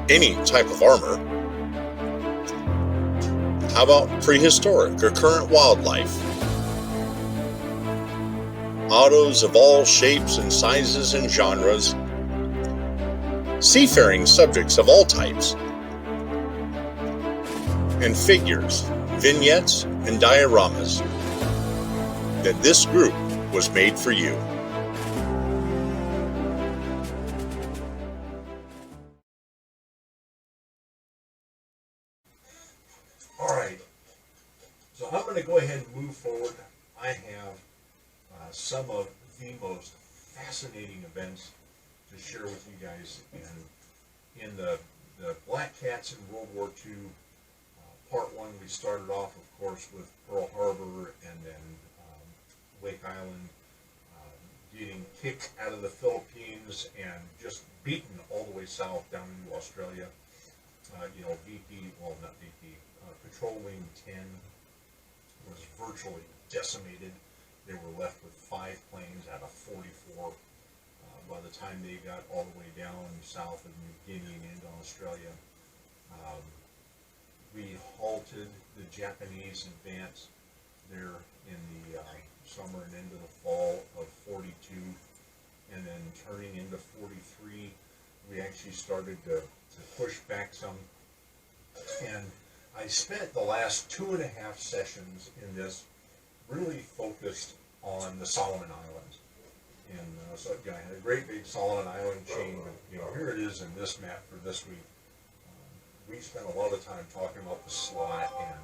any type of armor. How about prehistoric or current wildlife? Autos of all shapes and sizes and genres. Seafaring subjects of all types. And figures, vignettes, and dioramas. Then this group was made for you. Alright, so I'm going to go ahead and move forward. I have some of the most fascinating events to share with you guys. And in the Black Cats in World War II, part one, we started off, of course, with Pearl Harbor and then Wake Island, getting kicked out of the Philippines and just beaten all the way south down into Australia. Patrol Wing 10 was virtually decimated. They were left with 5 planes out of 44 by the time they got all the way down south of New Guinea and into Australia. We halted the Japanese advance there in the summer and into the fall of 42, and then turning into 43, we actually started to push back some. And I spent the last 2.5 sessions in this really focused on the Solomon Islands. And so I had a great big Solomon Island chain, but here it is in this map for this week. We spent a lot of time talking about the slot and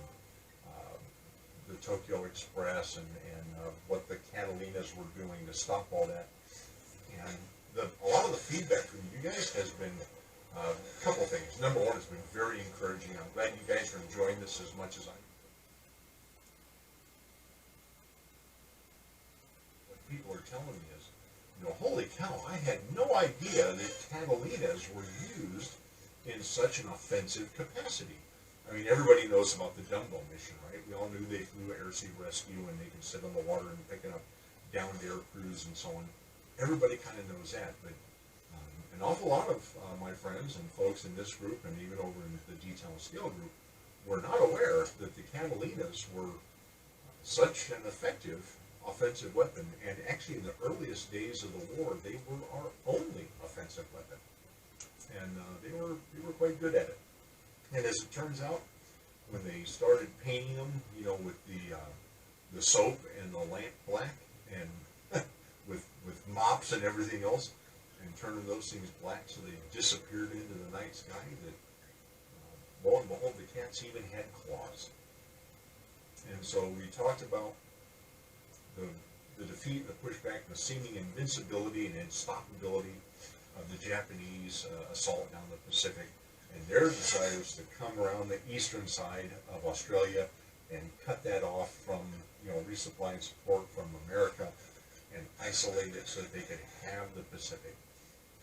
the Tokyo Express and what the Catalinas were doing to stop all that. And a lot of the feedback from you guys has been a couple things. Number one, it's been very encouraging. I'm glad you guys are enjoying this as much as I am. What people are telling me is, holy cow, I had no idea that Catalinas were used in such an offensive capacity. I mean, everybody knows about the Dumbo mission, right? We all knew they flew air-sea rescue and they could sit on the water and pick it up downed air crews and so on. Everybody kind of knows that, but an awful lot of my friends and folks in this group and even over in the detail and scale group were not aware that the Catalinas were such an effective offensive weapon, and actually in the earliest days of the war, they were our only offensive weapon. And they were quite good at it. And as it turns out, when they started painting them, with the soap and the lamp black, and with mops and everything else, and turning those things black so they disappeared into the night sky, that lo and behold, the cats even had claws. And so we talked about the defeat, the pushback, the seeming invincibility and unstoppability of the Japanese assault down the Pacific, and their desires to come around the eastern side of Australia and cut that off from, resupplying support from America and isolate it so that they could have the Pacific.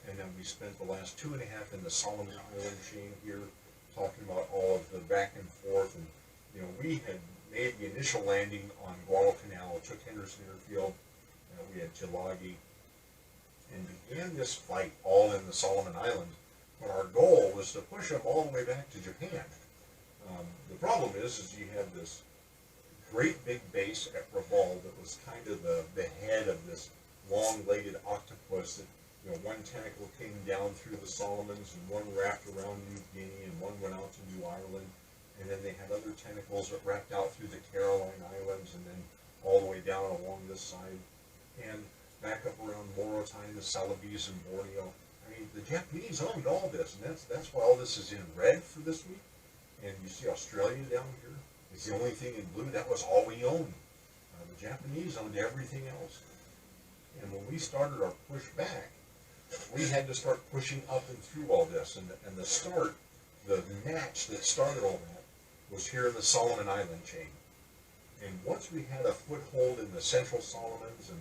And then we spent the last 2.5 in the Solomon Island chain here, talking about all of the back and forth. And, we had made the initial landing on Guadalcanal, took Henderson Airfield, we had Tulagi, and began this fight all in the Solomon Islands. But our goal was to push them all the way back to Japan. The problem is you have this great big base at Raval that was kind of the head of this long-legged octopus that, one tentacle came down through the Solomons and one wrapped around New Guinea and one went out to New Ireland. And then they had other tentacles that wrapped out through the Caroline Islands and then all the way down along this side. And back up around Morotai, the Celebes and Borneo. I mean, the Japanese owned all this, and that's why all this is in red for this week. And you see Australia down here. It's the only thing in blue. That was all we owned. The Japanese owned everything else. And when we started our push back, we had to start pushing up and through all this. And the match that started all that was here in the Solomon Island chain. And once we had a foothold in the central Solomons and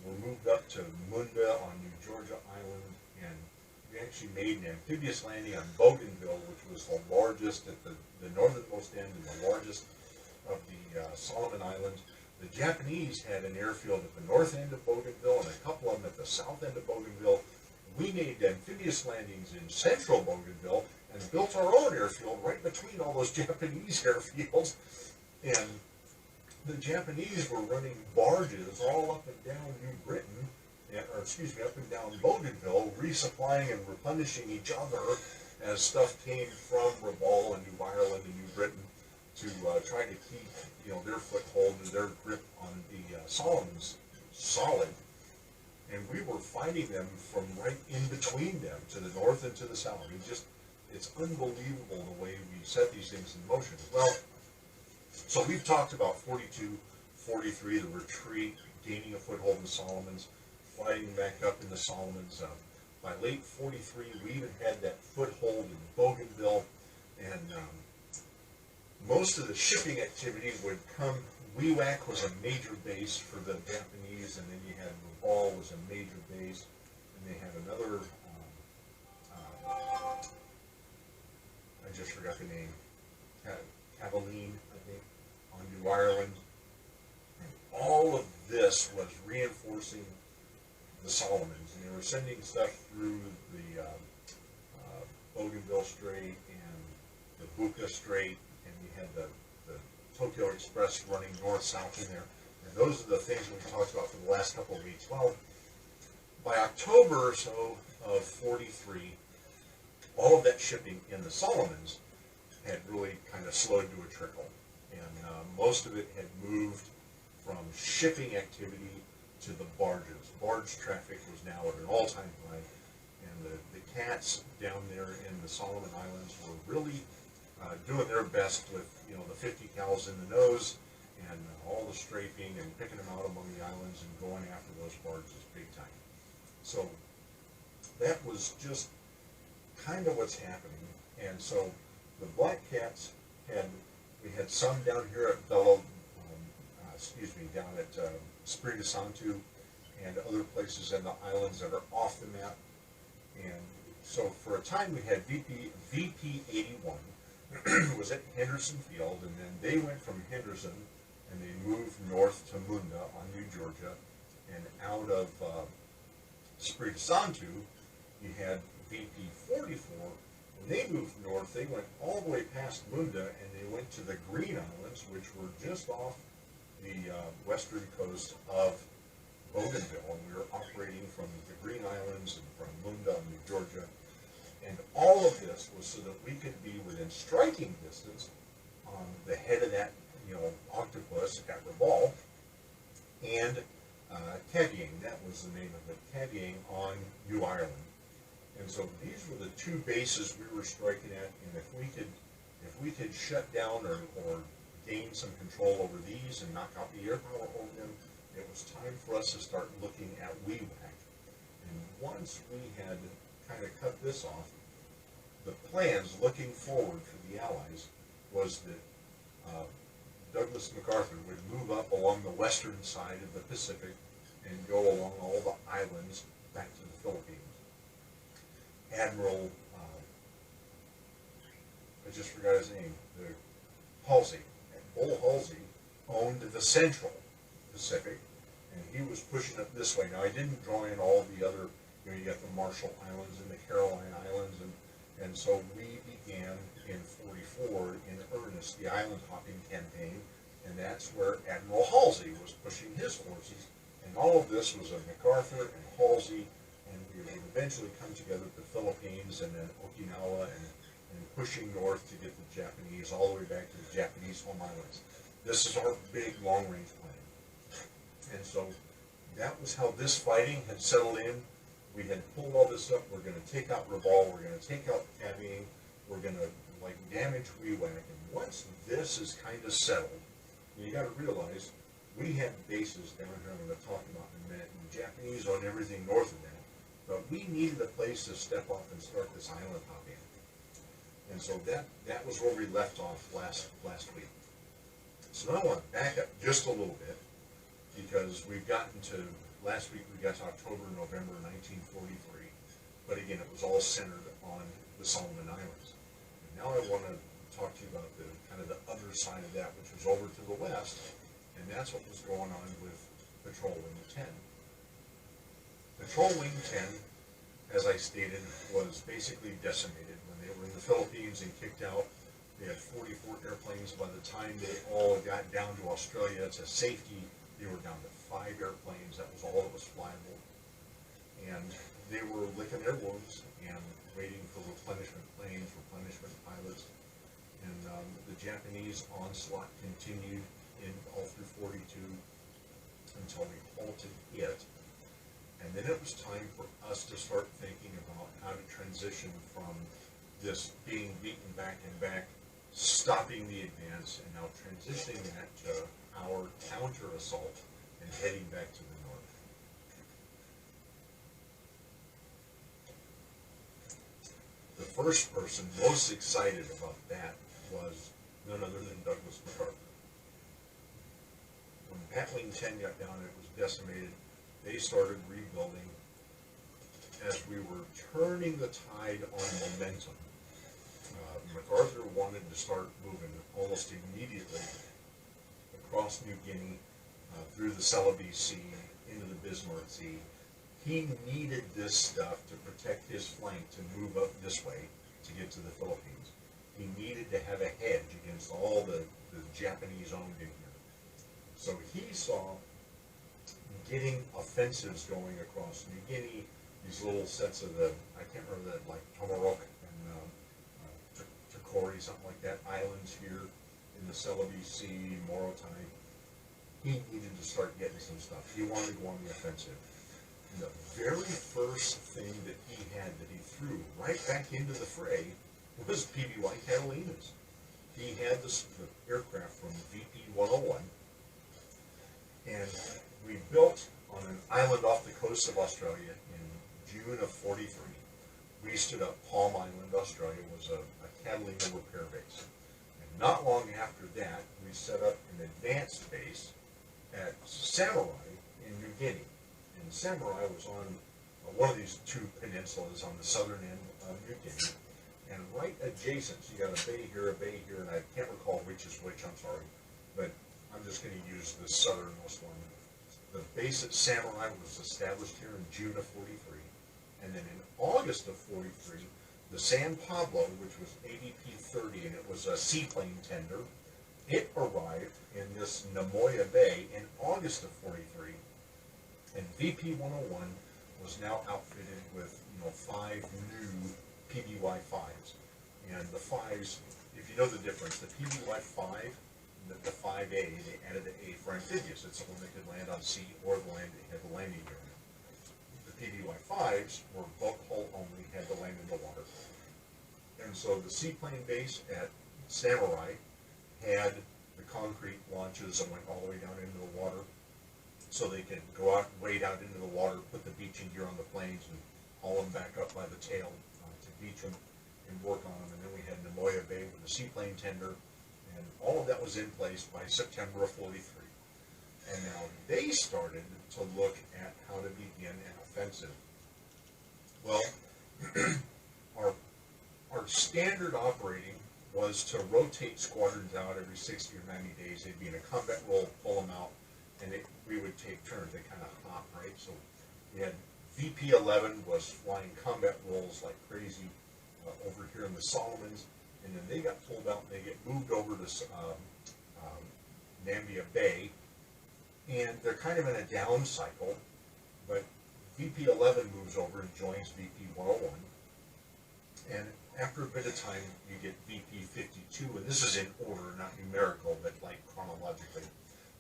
we moved up to Munda on New Georgia Island, and we actually made an amphibious landing on Bougainville, which was the largest at the northernmost end and the largest of the Solomon Islands. The Japanese had an airfield at the north end of Bougainville and a couple of them at the south end of Bougainville. we made amphibious landings in central Bougainville and built our own airfield right between all those Japanese airfields. And the Japanese were running barges all up and down New Britain, up and down Bougainville, resupplying and replenishing each other as stuff came from Rabaul and New Ireland and New Britain to try to keep, their foothold and their grip on the Solomons solid. And we were fighting them from right in between them, to the north and to the south. It's unbelievable the way we set these things in motion. Well, so we've talked about 42, 43, the retreat, gaining a foothold in the Solomons, fighting back up in the Solomons. By late 43, we even had that foothold in Bougainville, and most of the shipping activity would come. Wewak was a major base for the Japanese, and then you had Rabaul was a major base, and they had another, I just forgot the name, Catalina, I think, on New Ireland. And all of this was reinforcing the Solomons, and they were sending stuff through the Bougainville Strait and the Buka Strait, and we had the Tokyo Express running north-south in there. And those are the things we've talked about for the last couple of weeks. Well, by October or so of 43, all of that shipping in the Solomons had really kind of slowed to a trickle. And most of it had moved from shipping activity to the barges. Barge traffic was now at an all-time high. And the cats down there in the Solomon Islands were really doing their best with, the 50 cals in the nose and all the strafing and picking them out among the islands and going after those barges big time. So that was just kind of what's happening. And so the Black Cats we had some down here at down at Esprit de Santo and other places in the islands that are off the map. And so for a time we had VP 81 was at Henderson Field, and then they went from Henderson and they moved north to Munda on New Georgia, and out of Esprit de Santo you had VP 44. When they moved north, they went all the way past Munda and they went to the Green Islands, which were just off the western coast of Bougainville, and we were operating from the Green Islands and from Munda, New Georgia. And all of this was so that we could be within striking distance on the head of that, octopus at Rabaul, and Cavying, that was the name of it, Cavying on New Ireland. And so these were the two bases we were striking at, and if we could shut down or gain some control over these and knock out the air power over them, it was time for us to start looking at Wewak. And once we had kind of cut this off, the plans looking forward for the Allies was that Douglas MacArthur would move up along the western side of the Pacific and go along all the islands back to the Philippines. Admiral, I just forgot his name, Halsey. Bull Halsey owned the central Pacific, and he was pushing it this way. Now, I didn't draw in all the other, you got the Marshall Islands and the Caroline Islands, and so we began in 44 in earnest the island hopping campaign, and that's where Admiral Halsey was pushing his forces. And all of this was of MacArthur and Halsey, and we would eventually come together with the Philippines and then Okinawa and pushing north to get the Japanese all the way back to the Japanese home islands. This is our big long-range plan. And so that was how this fighting had settled in. We had pulled all this up. We're going to take out Rabaul. We're going to take out Cavying. We're going to damage Wewak. And once this is kind of settled, you got to realize we had bases down here I'm going to talk about in a minute. And the Japanese owned everything north of that. But we needed a place to step off and start this island hopping. And so that was where we left off last week. So now I want to back up just a little bit, because we've gotten to, last week we got to October, November 1943, but again, it was all centered on the Solomon Islands. And now I want to talk to you about the kind of the other side of that, which was over to the west, and that's what was going on with Patrol Wing 10. Patrol Wing 10 as I stated, was basically decimated. When they were in the Philippines and kicked out, they had 44 airplanes. By the time they all got down to Australia to safety, they were down to 5 airplanes. That was all that was flyable. And they were licking their wounds and waiting for replenishment planes, replenishment pilots. And the Japanese onslaught continued all through 42 until we halted it. And then it was time for us to start thinking about how to transition from this being beaten back and back, stopping the advance, and now transitioning that to our counter assault and heading back to the north. The first person most excited about that was none other than Douglas MacArthur. When Batwing 10 got down and it was decimated, they started rebuilding. As we were turning the tide on momentum, MacArthur wanted to start moving almost immediately across New Guinea, through the Celebes Sea, into the Bismarck Sea. He needed this stuff to protect his flank, to move up this way to get to the Philippines. He needed to have a hedge against all the Japanese owned in here. So he saw getting offensives going across New Guinea, these little sets of I can't remember that, like Tomahawk and Takori, something like that, islands here in the Celebes Sea, Morotai. He needed to start getting some stuff. He wanted to go on the offensive. And the very first thing that he had that he threw right back into the fray was PBY Catalinas. He had the aircraft from VP-101, and we built on an island off the coast of Australia in June of 43. We stood up Palm Island, Australia, was a Catalina repair base. And not long after that, we set up an advanced base at Samurai in New Guinea. And Samurai was on one of these two peninsulas on the southern end of New Guinea. And right adjacent, so you got a bay here, and I can't recall which is which, I'm sorry, but I'm just going to use the southernmost one. The base at Samurai was established here in June of 43, and then in August of 43, the San Pablo, which was ADP-30, and it was a seaplane tender, it arrived in this Namoya Bay in August of 43, and VP-101 was now outfitted with 5 new PBY-5s. And the 5s, if you know the difference, the PBY-5, the 5A, they added the A for amphibious. It's the one that could land on sea or the land that had the landing gear in it. The PBY-5s were bulk hull only, had to land in the water. And so the seaplane base at Samurai had the concrete launches that went all the way down into the water, so they could go out, wade out into the water, put the beaching gear on the planes, and haul them back up by the tail to beach them and work on them. And then we had Namoya Bay with the seaplane tender, and all of that was in place by September of 43. And now they started to look at how to begin an offensive. Well, our standard operating was to rotate squadrons out every 60 or 90 days. They'd be in a combat role, pull them out, and we would take turns. They kind of hop, right? So we had VP-11 was flying combat roles like crazy over here in the Solomons, and then they got pulled out and they get moved over to Namibia Bay, and they're kind of in a down cycle, but VP-11 moves over and joins VP-101, and after a bit of time you get VP-52, and this is in order, not numerical, but like chronologically.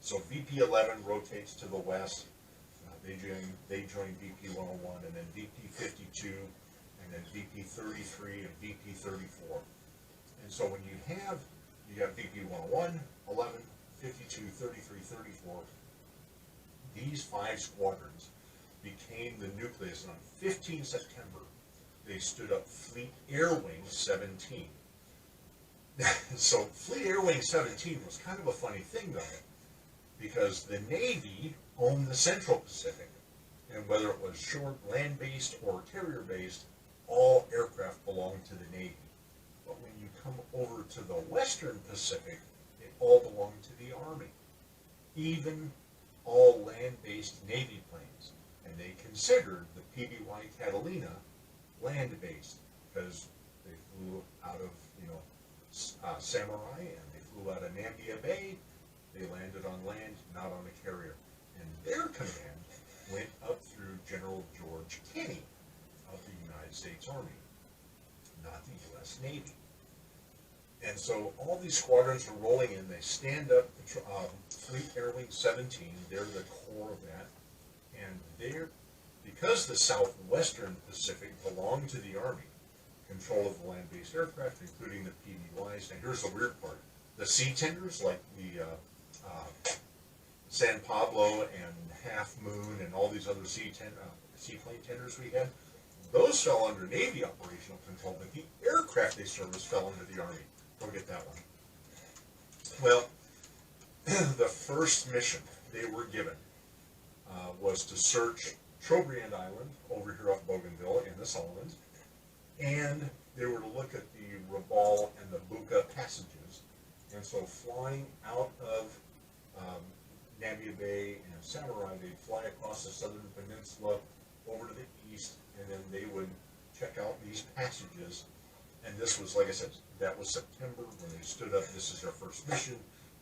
So VP-11 rotates to the west, they join VP-101, and then VP-52, and then VP-33 and VP-34. And so when you got VP-101, 11, 52, 33, 34, these 5 squadrons became the nucleus, and on 15 September, they stood up Fleet Air Wing 17. So Fleet Air Wing 17 was kind of a funny thing, though, because the Navy owned the Central Pacific, and whether it was short land-based or carrier-based, all aircraft belonged to the Navy. But when you come over to the Western Pacific, it all belonged to the Army, even all land-based Navy planes. And they considered the PBY Catalina land-based, because they flew out of, Samurai, and they flew out of Namibia Bay. They landed on land, not on a carrier. And their command went up through General George Kenny of the United States Army, not the U.S. Navy. And so all these squadrons are rolling in. They stand up, Fleet Air Wing 17, they're the core of that. And they're, because the Southwestern Pacific belonged to the Army, control of the land-based aircraft, including the PBYs. Now here's the weird part. The sea tenders, like the San Pablo and Half Moon and all these other seaplane tenders we had, those fell under Navy operational control, but the aircraft they serviced fell under the Army. Go get that one. Well, the first mission they were given was to search Trobriand Island over here off Bougainville in the Solomons, and they were to look at the Rabaul and the Buka passages. And so flying out of Namibia Bay and Samurai, they'd fly across the southern peninsula over to the east, and then they would check out these passages. And this was, like I said, that was September when they stood up. This is their first mission,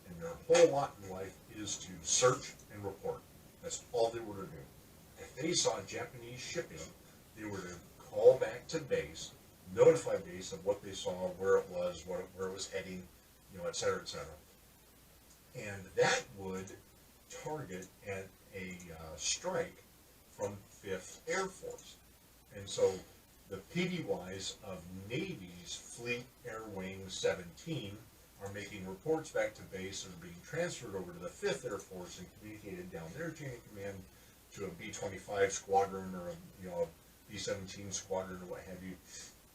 and their whole lot in life is to search and report. That's all they were to do. If they saw Japanese shipping, they were to call back to base, notify base of what they saw, where it was, where it was heading, et cetera, et cetera. And that would target at a strike from 5th Air Force. And so the PBYs of Navy's Fleet Air Wing 17 are making reports back to base and are being transferred over to the 5th Air Force and communicated down their chain of command to a B-25 squadron or a B-17 squadron or what have you.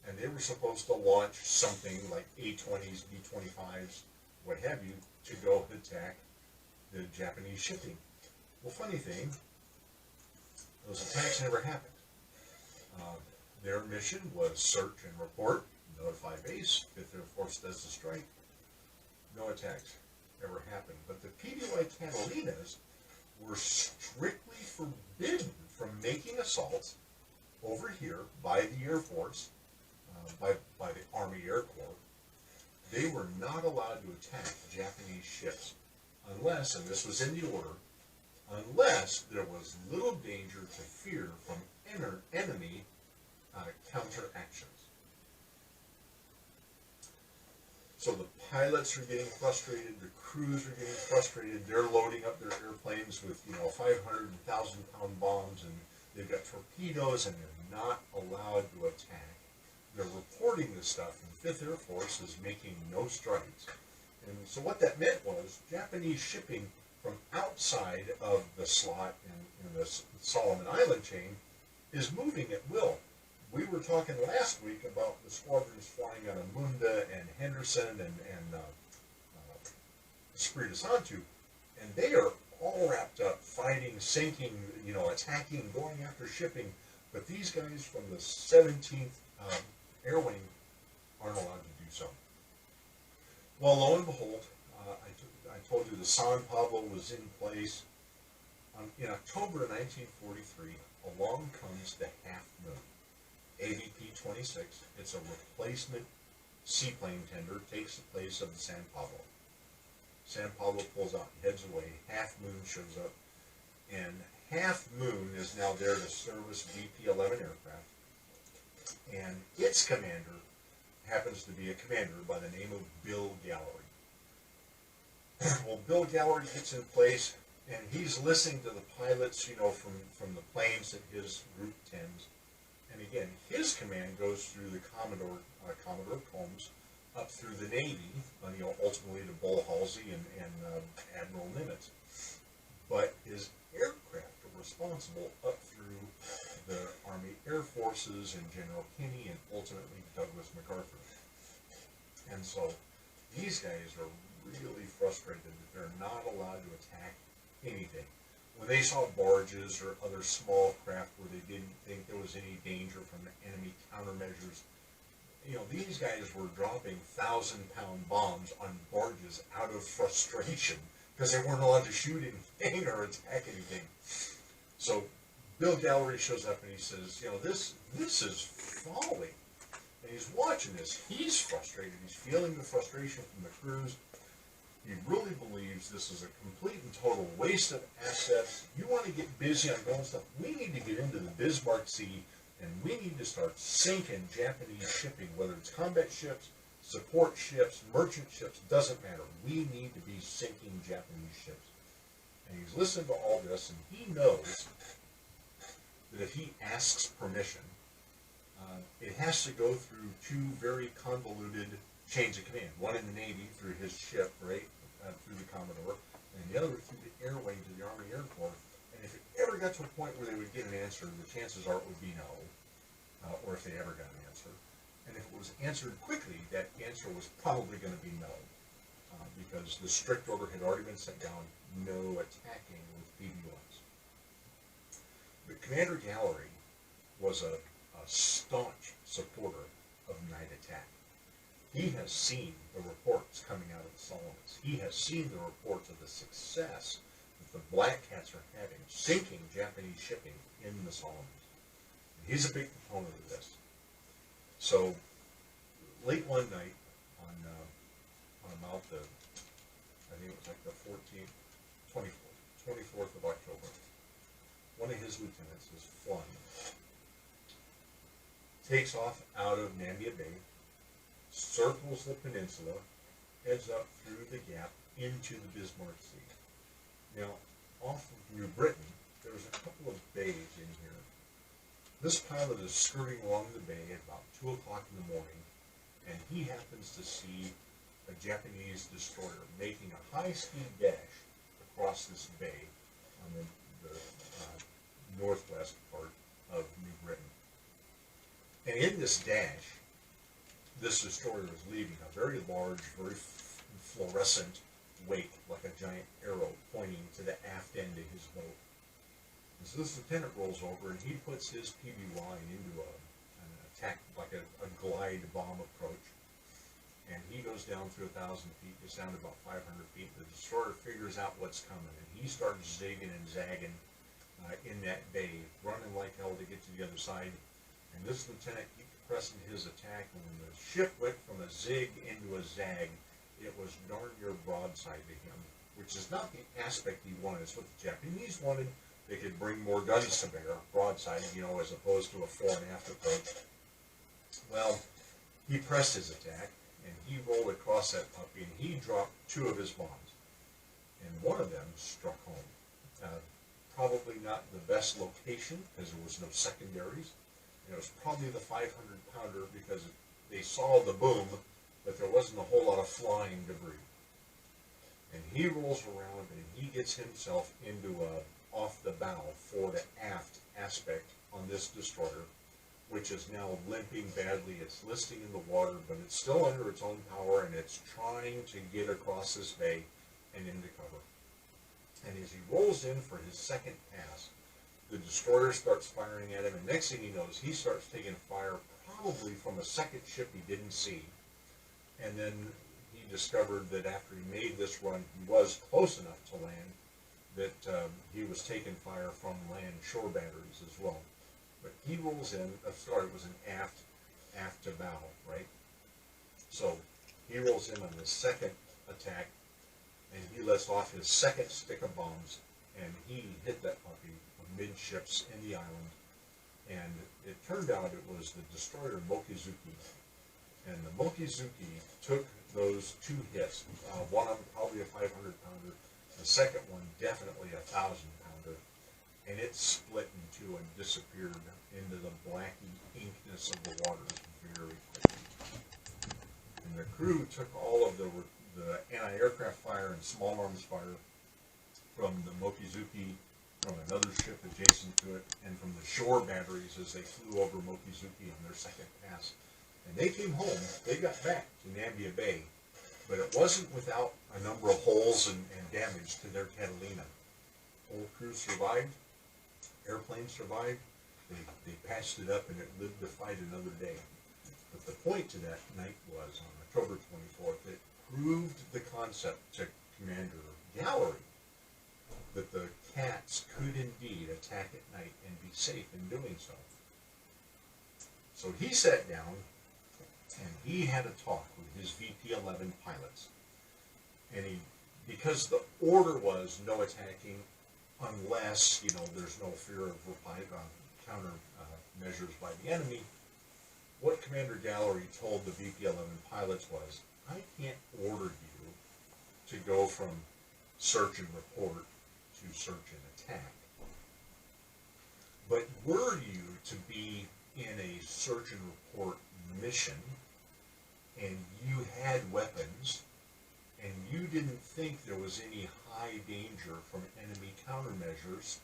And they were supposed to launch something like A-20s, B-25s, what have you, to go attack the Japanese shipping. Well, funny thing, those attacks never happened. Their mission was search and report, notify base, 5th Air Force does the strike. No attacks ever happened. But the PBY Catalinas were strictly forbidden from making assaults over here by the Air Force, by the Army Air Corps. They were not allowed to attack Japanese ships unless, and this was in the order, unless there was little danger to fear from enemy counteractions. So the pilots are getting frustrated, the crews are getting frustrated, they're loading up their airplanes with 500 and 1,000-pound bombs, and they've got torpedoes, and they're not allowed to attack. They're reporting this stuff, and 5th Air Force is making no strides. And so what that meant was Japanese shipping from outside of the slot in the Solomon Island chain is moving at will. We were talking last week about the squadrons flying out of Munda and Henderson and Esprit de Santu, and they are all wrapped up, fighting, sinking, attacking, going after shipping. But these guys from the 17th Air Wing aren't allowed to do so. Well, lo and behold, I told you the San Pablo was in place. In October of 1943, along comes the Half Moon, AVP-26. It's a replacement seaplane tender, takes the place of the San Pablo. San Pablo pulls out and heads away. Half Moon shows up, and Half Moon is now there to service VP-11 aircraft, and its commander happens to be a commander by the name of Bill Gallery. Well, Bill Gallery gets in place, and he's listening to the pilots, from the planes that his group tends. And again, his command goes through the Commodore Combs, up through the Navy, ultimately to Bull Halsey and Admiral Nimitz. But his aircraft are responsible up through the Army Air Forces and General Kenny and ultimately Douglas MacArthur. And so these guys are really frustrated that they're not allowed to attack anything. When they saw barges or other small craft where they didn't think there was any danger from the enemy countermeasures, these guys were dropping 1,000-pound bombs on barges out of frustration because they weren't allowed to shoot anything or attack anything. So Bill Gallery shows up and he says, this is folly. And he's watching this. He's frustrated. He's feeling the frustration from the crews. He really believes this is a complete and total waste of assets. You want to get busy on going stuff. We need to get into the Bismarck Sea, and we need to start sinking Japanese shipping, whether it's combat ships, support ships, merchant ships, doesn't matter. We need to be sinking Japanese ships. And he's listened to all this, and he knows that if he asks permission, it has to go through two very convoluted chains of command. One in the Navy through his ship, right, through the Commodore, and the other through the Air Wing to the Army Air Corps. And if it ever got to a point where they would get an answer, the chances are it would be no, or if they ever got an answer. And if it was answered quickly, that answer was probably going to be no, because the strict order had already been sent down, no attacking with PBYs. But Commander Gallery was a staunch supporter of night attack. He has seen the reports coming out of the Solomons. He has seen the reports of the success that the Black Cats are having, sinking Japanese shipping in the Solomons. And he's a big proponent of this. So, late one night, on about the, I think it was like the 24th of October, one of his lieutenants is flying, takes off out of Namibia Bay, circles the peninsula, heads up through the gap into the Bismarck Sea. Now, off of New Britain, there's a couple of bays in here. This pilot is skirting along the bay at about 2 o'clock in the morning, and he happens to see a Japanese destroyer making a high-speed dash across this bay on the northwest part of New Britain. And in this dash, this destroyer is leaving a very large, very fluorescent wake, like a giant arrow pointing to the aft end of his boat. And so this lieutenant rolls over and he puts his PBY into an attack, like a glide bomb approach. And he goes down through 1,000 feet, gets down to about 500 feet. The destroyer figures out what's coming, and he starts zigging and zagging in that bay, running like hell to get to the other side. And this lieutenant keeps pressing his attack, and when the ship went from a zig into a zag, it was darn near broadside to him, which is not the aspect he wanted. It's what the Japanese wanted. They could bring more guns to bear, broadside, as opposed to a fore and aft approach. Well, he pressed his attack, and he rolled across that puppy, and he dropped 2 of his bombs. And one of them struck home. Probably not the best location, because there was no secondaries. It was probably the 500-pounder, because they saw the boom, but there wasn't a whole lot of flying debris. And he rolls around, and he gets himself into a off the bow, fore to aft aspect on this destroyer, which is now limping badly. It's listing in the water, but it's still under its own power, and it's trying to get across this bay and into cover. And as he rolls in for his second pass, the destroyer starts firing at him, and next thing he knows, he starts taking fire probably from a second ship he didn't see. And then he discovered that after he made this run, he was close enough to land that he was taking fire from land shore batteries as well. But he rolls in, it was an aft to bow, right? So he rolls in on the second attack, and he lets off his second stick of bombs, and he hit that puppy midships in the island. And it turned out it was the destroyer Mokizuki. And the Mokizuki took those 2 hits, one of them probably a 500-pounder, the second one definitely a 1,000-pounder, and it split in 2 and disappeared into the blacky inkness of the waters very quickly. And the crew took all of the anti-aircraft fire and small arms fire from the Mokizuki, from another ship adjacent to it, and from the shore batteries as they flew over Mokizuki on their second pass. And they came home, they got back to Namibia Bay, but it wasn't without a number of holes and damage to their Catalina. Whole crew survived, airplane survived, they patched it up, and it lived to fight another day. But the point to that night was, on October 24th, it proved the concept to Commander Gallery that the cats could indeed attack at night and be safe in doing so. So he sat down and he had a talk with his VP-11 pilots. And because the order was no attacking unless, there's no fear of counter measures by the enemy, what Commander Gallery told the VP-11 pilots was, I can't order you to go from search and report to search and attack. But were you to be in a search and report mission and you had weapons and you didn't think there was any high danger from enemy countermeasures,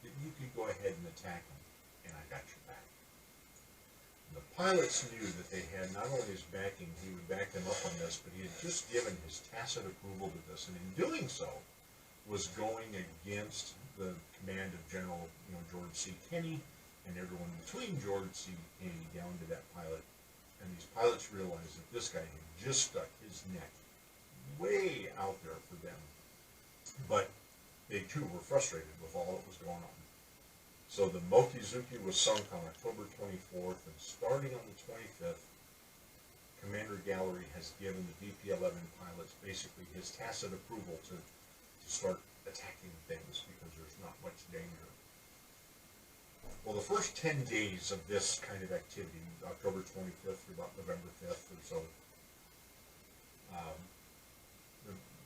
then you could go ahead and attack them, and I got your back. The pilots knew that they had not only his backing, he would back them up on this, but he had just given his tacit approval to this, and in doing so, was going against the command of General George C. Kenney and everyone between George C. Kenney down to that pilot. And these pilots realized that this guy had just stuck his neck way out there for them. But they too were frustrated with all that was going on. So the Mochizuki was sunk on October 24th, and starting on the 25th, Commander Gallery has given the VP-11 pilots basically his tacit approval to start attacking things because there's not much danger. Well, the first 10 days of this kind of activity, October 25th through about November 5th or so,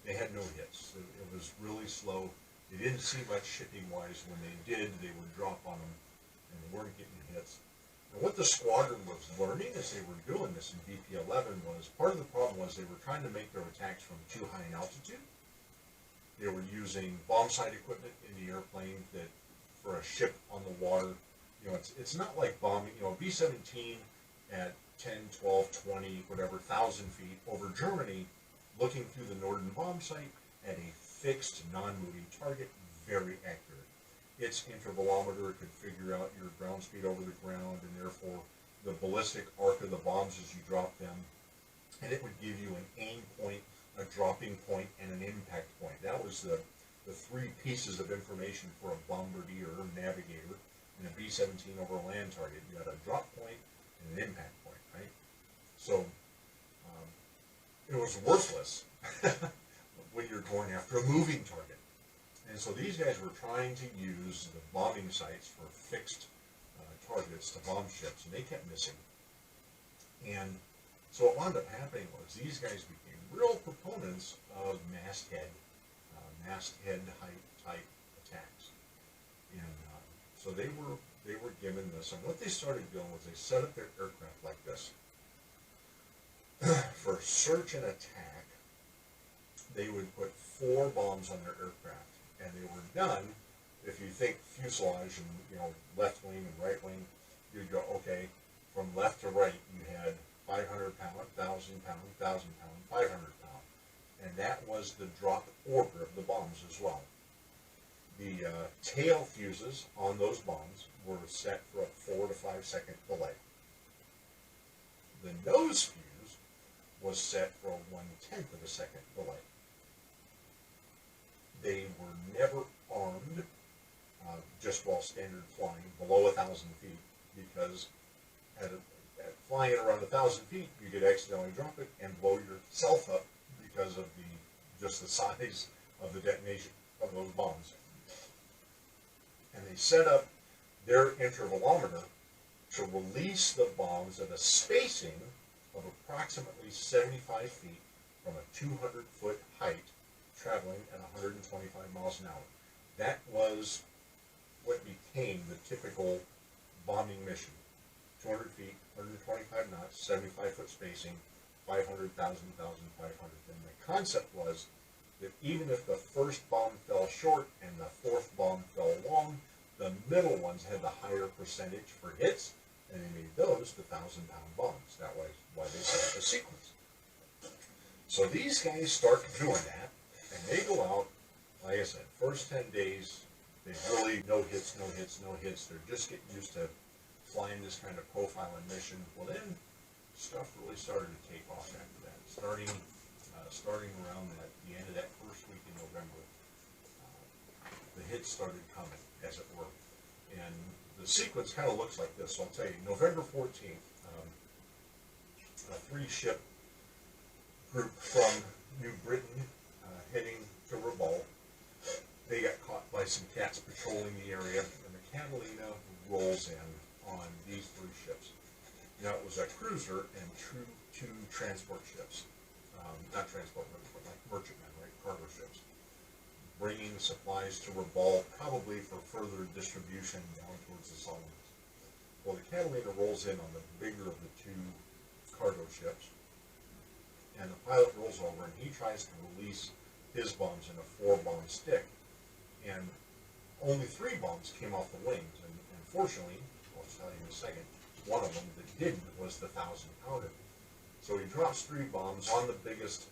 they had no hits. It was really slow. They didn't see much shipping-wise. When they did, they would drop on them, and they weren't getting hits. And what the squadron was learning as they were doing this in VP-11 was, part of the problem was they were trying to make their attacks from too high an altitude. They were using bomb sight equipment in the airplane that, for a ship on the water, it's not like bombing, B-17 at 10, 12, 20, whatever, 1,000 feet over Germany, looking through the Norden bomb sight at a fixed, non-moving target, very accurate. Its intervalometer could figure out your ground speed over the ground, and therefore the ballistic arc of the bombs as you drop them, and it would give you an aim point, a dropping point, and an impact point. That was the three pieces of information for a bombardier or navigator in a B-17 over a land target. You had a drop point and an impact point, right? So it was worthless when you're going after a moving target. And so these guys were trying to use the bombing sites for fixed targets to bomb ships, and they kept missing. And so what wound up happening was these guys became real proponents of masthead height type attacks. And so they were given this, and what they started doing was they set up their aircraft like this. For search and attack, they would put 4 bombs on their aircraft, and they were done. If you think fuselage and left wing and right wing, you'd go, okay, from left to right you had 500 pound, 1,000 pound, 1,000 pound, 500 pound, and that was the drop order of the bombs as well. The tail fuses on those bombs were set for a 4 to 5 second delay. The nose fuse was set for a 1/10 of a second delay. They were never armed just while standard flying below 1,000 feet, because at flying at around 1,000 feet, you could accidentally drop it and blow yourself up because of just the size of the detonation of those bombs. And they set up their intervalometer to release the bombs at a spacing of approximately 75 feet from a 200-foot height, traveling at 125 miles an hour. That was what became the typical bombing mission. 200 feet, 125 knots, 75-foot spacing, 500, 1,000, 1,500. And the concept was that even if the first bomb fell short and the fourth bomb fell long, the middle ones had the higher percentage for hits, and they made those the 1,000-pound bombs. That was why they set up a sequence. So these guys start doing that, and they go out, like I said, first 10 days, they really no hits. They're just getting used to flying this kind of profile and mission. Well, then stuff really started to take off after that. Starting around the end of that first week in November, the hits started coming, as it were. And the sequence kind of looks like this. So I'll tell you, November 14th, a three-ship group from New Britain heading to Rabaul. They got caught by some cats patrolling the area, and the Catalina rolls in on these three ships. Now, it was a cruiser and two transport ships. Not transport, but like merchantmen, right? Cargo ships. Bringing supplies to Rabaul, probably for further distribution down towards the Solomons. Well, the Catalina rolls in on the bigger of the two cargo ships, and the pilot rolls over and he tries to release his bombs in a 4-bomb stick, and only 3 bombs came off the wings, and fortunately, I'll tell you in a second, one of them that didn't was the 1,000-pounder. So he drops 3 bombs on the biggest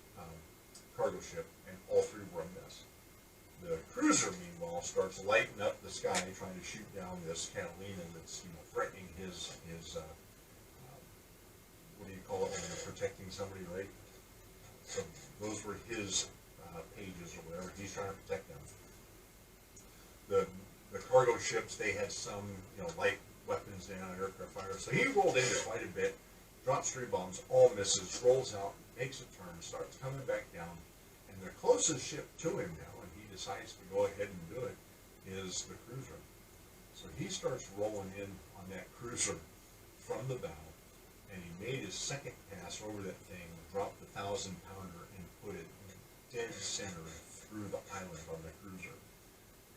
cargo ship, and all 3 were a miss. The cruiser, meanwhile, starts lighting up the sky, trying to shoot down this Catalina that's, threatening his what do you call it when you're protecting somebody, right? So those were his pages or whatever. He's trying to protect them. The cargo ships, they had some, light weapons down, aircraft fire. So he rolled into quite a bit, drops 3 bombs, all misses, rolls out, makes a turn, starts coming back down, and the closest ship to him now, and he decides to go ahead and do it, is the cruiser. So he starts rolling in on that cruiser from the bow, and he made his second pass over that thing, dropped the 1,000-pounder, and put it dead center through the island on the cruiser.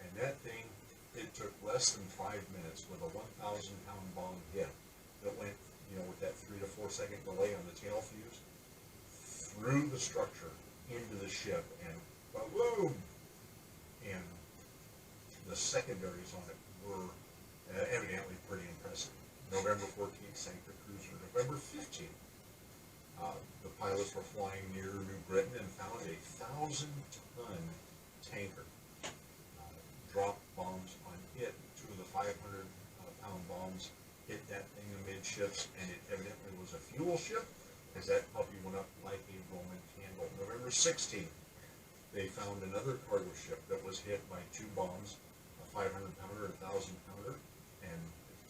And that thing, it took less than 5 minutes with a 1,000-pound bomb hit that went, with that 3 to 4 second delay on the tail fuse, through the structure into the ship, and boom! And the secondaries on it were evidently pretty impressive. November 14th sank the cruiser. November 15th, the pilots were flying near New Britain and found a 1,000-ton tanker. Dropped bombs on it. 2 of the 500-pound bombs hit that thing amidships, and it evidently was a fuel ship, because that puppy went up like a Roman candle. November 16th, they found another cargo ship that was hit by 2 bombs, a 500-pounder, a 1,000-pounder, and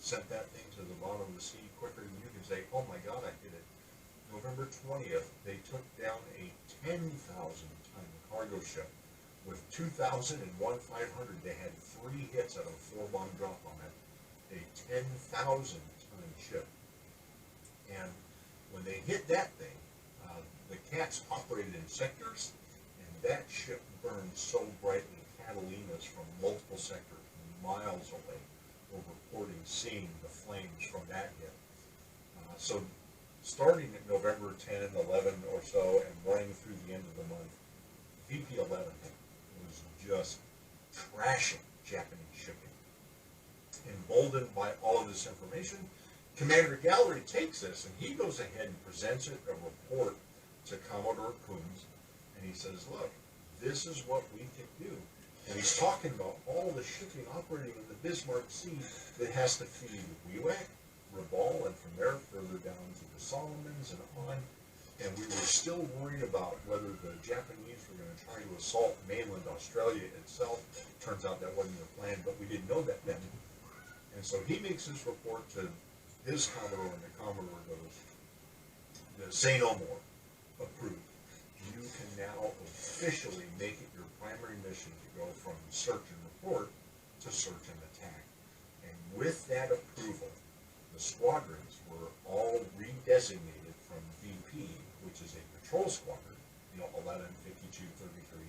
sent that thing to the bottom of the sea quicker than you can say, oh my God, I did it. November 20th, they took down a 10,000-ton cargo ship with 2,000 and 1,500. They had 3 hits out of a 4-bomb drop on it. A 10,000-ton ship. And when they hit that thing, the cats operated in sectors, and that ship burned so brightly, Catalinas from multiple sectors, miles away, were reporting seeing the flames from that hit. So starting at November 10, 11 or so, and running through the end of the month, VP-11 was just trashing Japanese shipping. Emboldened by all of this information, Commander Gallery takes this, and he goes ahead and presents it, a report to Commodore Coons, and he says, look, this is what we can do. And he's talking about all the shipping operating in the Bismarck Sea that has to feed Wewak, Rabaul, and from there further down to the Solomons and on. And we were still worried about whether the Japanese were going to try to assault mainland Australia itself. Turns out that wasn't their plan, but we didn't know that then. And so he makes this report to his Commodore, and the Commodore goes, say no more, approved. You can now officially make it your primary mission to go from search and report to search and attack. And with that approval, the squadrons were all redesignated from VP, which is a patrol squadron, 11, 52, 33.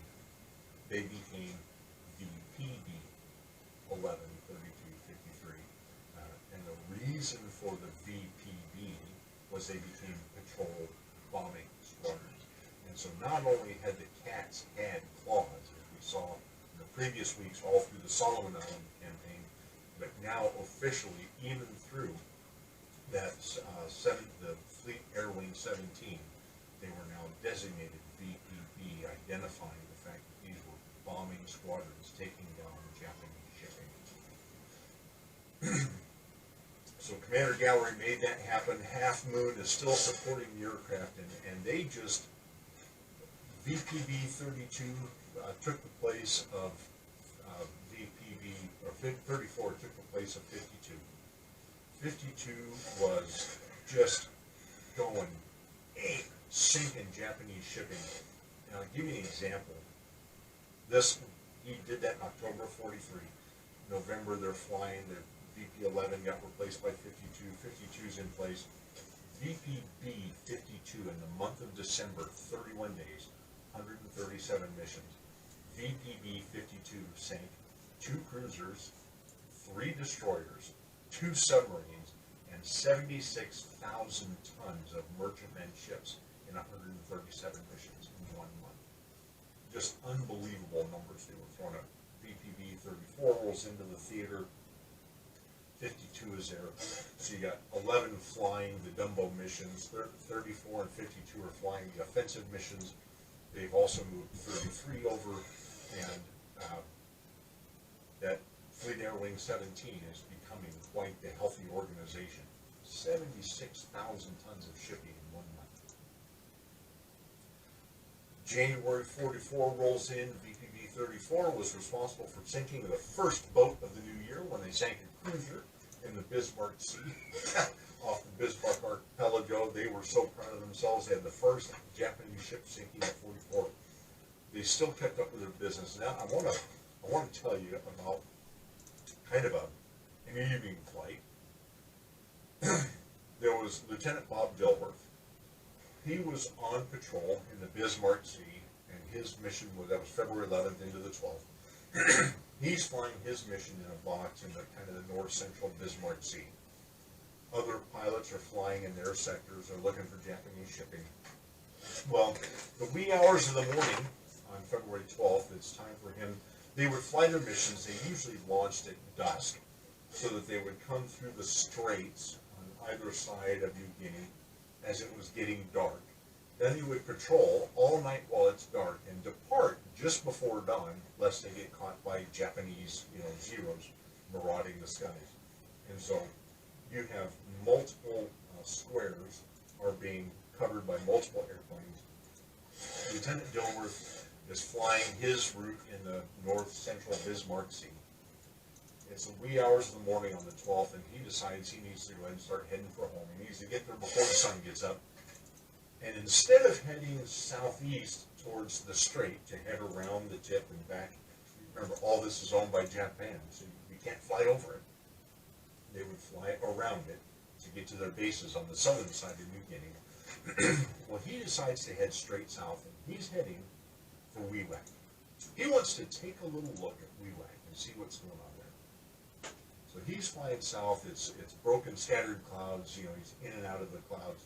They became VPB, 11, 32, 53. And the reason for the VPB was they became patrol bombing squadrons. And so not only had the cats had claws, as we saw in the previous weeks all through the Solomon Island campaign, but now officially even through that the Fleet Air Wing 17, they were now designated VPB, identifying the fact that these were bombing squadrons taking down Japanese shipping. So Commander Gallery made that happen. Half Moon is still supporting the aircraft, and they just, VPB 32 took the place of or 34 took the place of 52. 52 was just going sinking Japanese shipping. Now, I'll give you an example. He did that in October 43. November, they're flying. The VP-11 got replaced by 52. 52's in place. VPB 52 in the month of December, 31 days, 137 missions. VPB 52 sank 2 cruisers, 3 destroyers, 2 submarines, and 76,000 tons of merchantman ships in 137 missions in 1 month. Just unbelievable numbers they were throwing up. VPB 34 rolls into the theater. 52 is there. So you got 11 flying the Dumbo missions. 34 and 52 are flying the offensive missions. They've also moved 33 over, and that Fleet Air Wing 17 is becoming quite the healthy organization. 76,000 tons of shipping in 1 month. January 44 rolls in. VPB 34 was responsible for sinking the first boat of the new year when they sank a cruiser in the Bismarck Sea off the Bismarck Archipelago. They were so proud of themselves. They had the first Japanese ship sinking at 44. They still kept up with their business. Now I want to tell you about kind of an evening flight. There was Lieutenant Bob Dilworth. He was on patrol in the Bismarck Sea, and his mission was, that was February 11th into the 12th. He's flying his mission in a box in the kind of the north-central Bismarck Sea. Other pilots are flying in their sectors. They're looking for Japanese shipping. Well, the wee hours of the morning on February 12th, it's time for him. They would fly their missions. They usually launched at dusk so that they would come through the straits on either side of New Guinea as it was getting dark. Then he would patrol all night while it's dark and depart just before dawn, lest they get caught by Japanese, Zeros marauding the skies. And so you have multiple squares are being covered by multiple airplanes. Lieutenant Dilworth is flying his route in the north-central Bismarck Sea. It's the wee hours of the morning on the 12th, and he decides he needs to go ahead and start heading for home. He needs to get there before the sun gets up. And instead of heading southeast towards the strait to head around the tip and back, remember all this is owned by Japan, so you can't fly over it. They would fly around it to get to their bases on the southern side of New Guinea. Well, he decides to head straight south, and he's heading for Wewak. He wants to take a little look at Wewak and see what's going on there. So he's flying south. It's broken, scattered clouds. He's in and out of the clouds.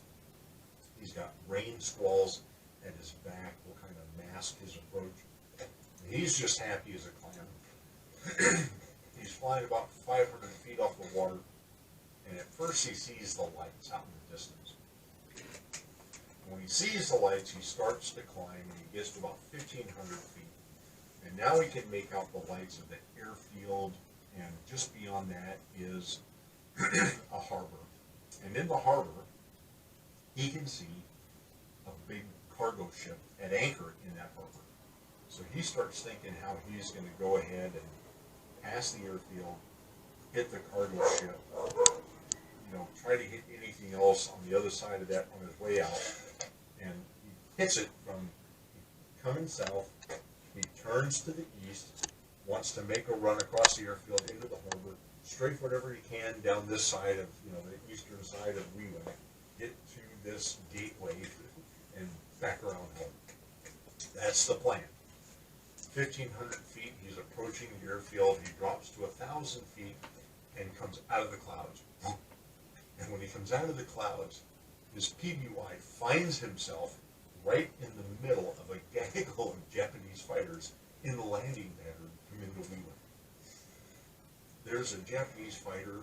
He's got rain squalls at his back will kind of mask his approach. And he's just happy as a clam. He's flying about 500 feet off the water, and at first he sees the lights out in the distance. When he sees the lights, he starts to climb, and he gets to about 1,500 feet. And now he can make out the lights of the airfield, and just beyond that is a harbor. And in the harbor, he can see a big cargo ship at anchor in that harbor. So he starts thinking how he's going to go ahead and pass the airfield, hit the cargo ship, try to hit anything else on the other side of that on his way out. And he hits it from coming south. He turns to the east, wants to make a run across the airfield into the harbor, strafe whatever he can down this side of, the eastern side of Wewak, get to this gateway and back around home. That's the plan. 1,500 feet, he's approaching the airfield. He drops to 1,000 feet and comes out of the clouds. And when he comes out of the clouds, his PBY finds himself right in the middle of a gaggle of Japanese fighters in the landing pattern coming into Wewak. There's a Japanese fighter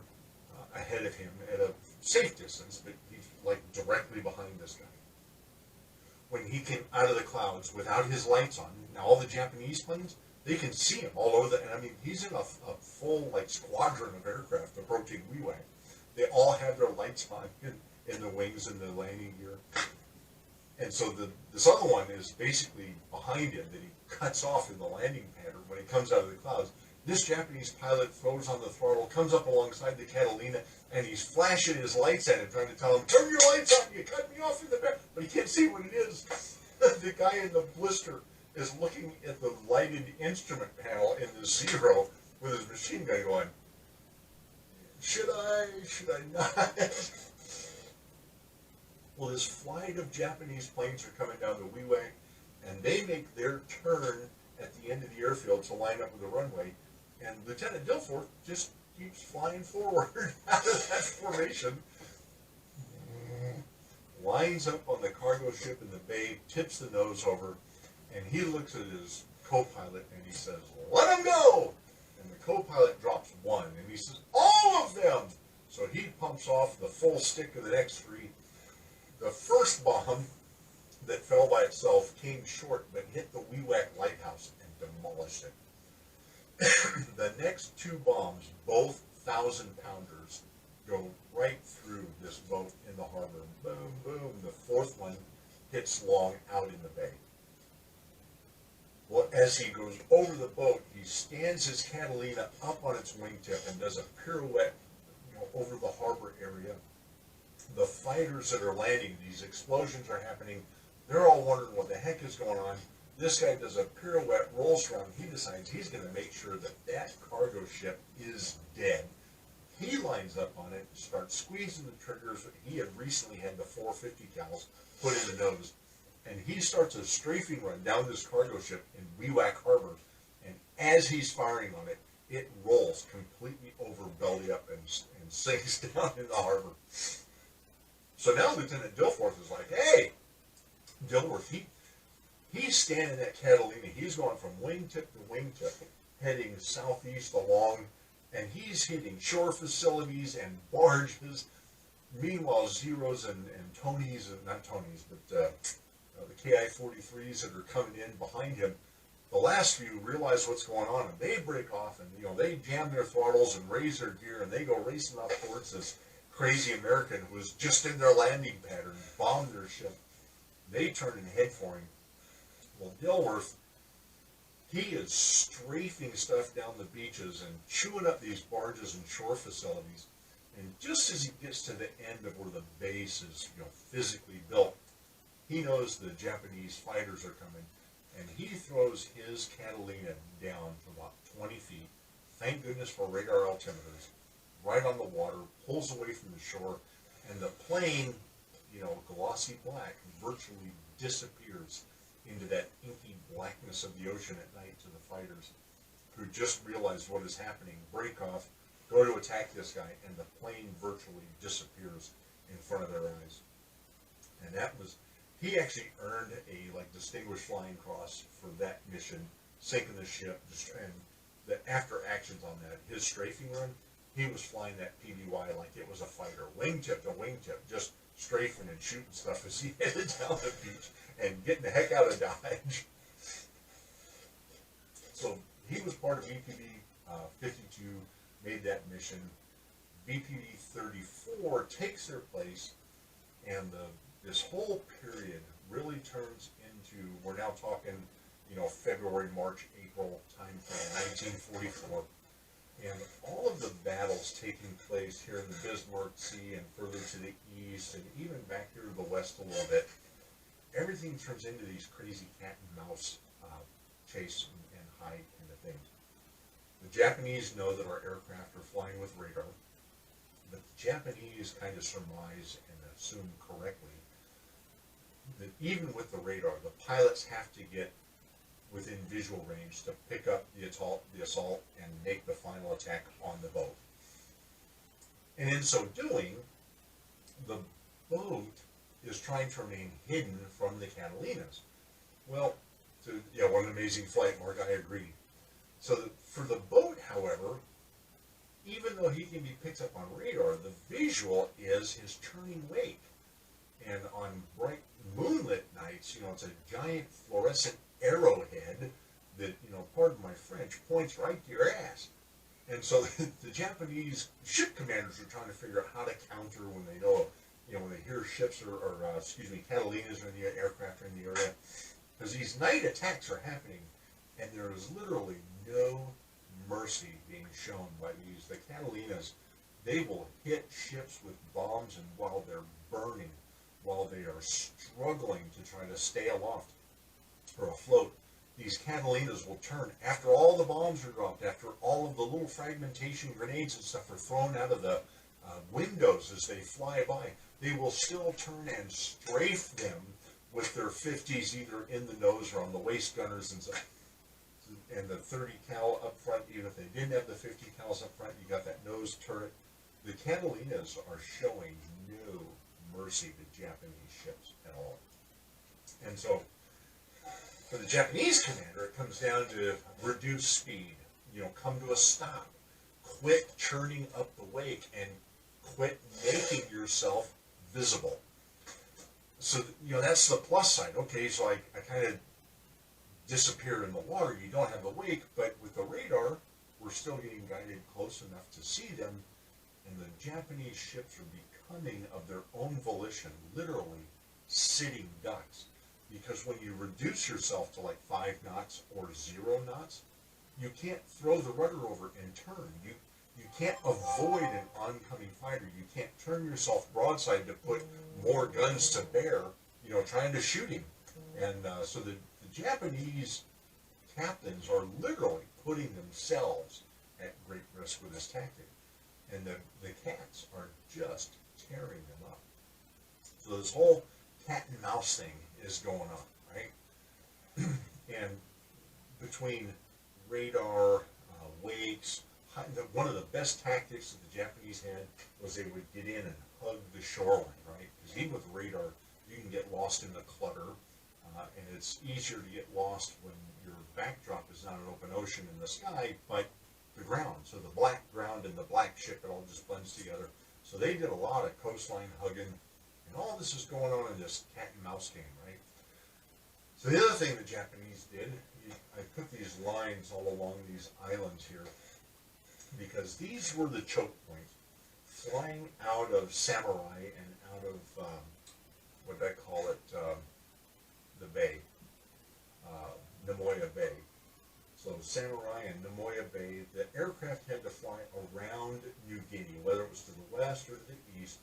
ahead of him at a safe distance, but he's like directly behind this guy. When he came out of the clouds without his lights on, now all the Japanese planes, they can see him all over he's in a full squadron of aircraft approaching Wewak. They all have their lights on in the wings and the landing gear. And so this other one is basically behind him that he cuts off in the landing pattern when he comes out of the clouds. This Japanese pilot throws on the throttle, comes up alongside the Catalina, and he's flashing his lights at him, trying to tell him, turn your lights on, you cut me off in the back. But he can't see what it is. The guy in the blister is looking at the lighted instrument panel in the Zero with his machine gun going, should I not? Well, this flight of Japanese planes are coming down the Weiwei, and they make their turn at the end of the airfield to line up with the runway, and Lieutenant Dilforth just keeps flying forward out of that formation, lines up on the cargo ship in the bay, tips the nose over, and he looks at his co-pilot and he says, let him go! And the co-pilot drops one, and he says, all of them! So he pumps off the full stick of the next three. The first bomb that fell by itself came short, but hit the Weiwei lighthouse and demolished it. The next two bombs, both 1,000-pounders, go right through this boat in the harbor. Boom, boom. The fourth one hits Long out in the bay. Well, as he goes over the boat, he stands his Catalina up on its wingtip and does a pirouette, over the harbor area. The fighters that are landing, these explosions are happening. They're all wondering what the heck is going on. This guy does a pirouette, rolls around. He decides he's going to make sure that that cargo ship is dead. He lines up on it, starts squeezing the triggers. He had recently had the 450 cals put in the nose. And he starts a strafing run down this cargo ship in Weiwei Harbor. And as he's firing on it, it rolls completely over belly up and sinks down in the harbor. So now Lieutenant Dilforth is like, hey, Dilworth, he's standing that Catalina. He's going from wingtip to wingtip, heading southeast along, and he's hitting shore facilities and barges. Meanwhile, Zeros and Tonys, not Tonys, but the KI-43s that are coming in behind him, the last few realize what's going on, and they break off, and they jam their throttles and raise their gear, and they go racing up towards this crazy American who was just in their landing pattern, bombed their ship. They turn and head for him. Well, Dilworth, he is strafing stuff down the beaches and chewing up these barges and shore facilities. And just as he gets to the end of where the base is, physically built, he knows the Japanese fighters are coming, and he throws his Catalina down to about 20 feet. Thank goodness for radar altimeters. Right on the water, pulls away from the shore, and the plane, glossy black, virtually disappears into that inky blackness of the ocean at night to the fighters, who just realize what is happening, break off, go to attack this guy, and the plane virtually disappears in front of their eyes. And he actually earned a Distinguished Flying Cross for that mission, sinking the ship, and the after actions on that, his strafing run, he was flying that PBY like it was a fighter, wingtip to wingtip, just strafing and shooting stuff as he headed down the beach and getting the heck out of Dodge. So he was part of BPD 52, made that mission. BPD 34 takes their place, and this whole period really turns into, we're now talking, February, March, April time frame, 1944. And all of the battles taking place here in the Bismarck Sea and further to the east and even back here to the west a little bit, everything turns into these crazy cat and mouse chase and hide kind of things. The Japanese know that our aircraft are flying with radar, but the Japanese kind of surmise and assume correctly that even with the radar, the pilots have to get within visual range to pick up the assault and make the final attack on the boat. And in so doing, the boat is trying to remain hidden from the Catalinas. Well, what an amazing flight, Mark, I agree. So for the boat, however, even though he can be picked up on radar, the visual is his turning wake. And on bright moonlit nights, it's a giant fluorescent arrowhead that, pardon my French, points right to your ass. And so the Japanese ship commanders are trying to figure out how to counter when they know, when they hear ships or Catalinas or the aircraft are in the area. Because these night attacks are happening, and there is literally no mercy being shown by these. The Catalinas, they will hit ships with bombs, and while they're burning, while they are struggling to try to stay aloft or afloat, these Catalinas will turn after all the bombs are dropped, after all of the little fragmentation grenades and stuff are thrown out of the windows as they fly by. They will still turn and strafe them with their 50s either in the nose or on the waist gunners and the 30 cal up front. Even if they didn't have the 50 cals up front, you got that nose turret. The Catalinas are showing no mercy to Japanese ships at all. And so for the Japanese commander, it comes down to reduce speed, come to a stop, quit churning up the wake, and quit making yourself visible. So, that's the plus side. Okay, so I kind of disappear in the water. You don't have the wake, but with the radar, we're still getting guided close enough to see them. And the Japanese ships are becoming, of their own volition, literally sitting ducks. Because when you reduce yourself to like 5 knots or 0 knots, you can't throw the rudder over and turn. You can't avoid an oncoming fighter. You can't turn yourself broadside to put more guns to bear, trying to shoot him. And so the Japanese captains are literally putting themselves at great risk with this tactic. And the cats are just tearing them up. So this whole cat and mouse thing is going on, right? And between radar, wakes, one of the best tactics that the Japanese had was they would get in and hug the shoreline, right? Because even with radar, you can get lost in the clutter, and it's easier to get lost when your backdrop is not an open ocean in the sky, but the ground. So the black ground and the black ship, it all just blends together. So they did a lot of coastline hugging, and all this is going on in this cat and mouse game, right? So the other thing the Japanese did, I put these lines all along these islands here, because these were the choke points, flying out of Samurai and out of, what did I call it, the bay, Namoya Bay. So Samurai and Namoya Bay, the aircraft had to fly around New Guinea, whether it was to the west or to the east,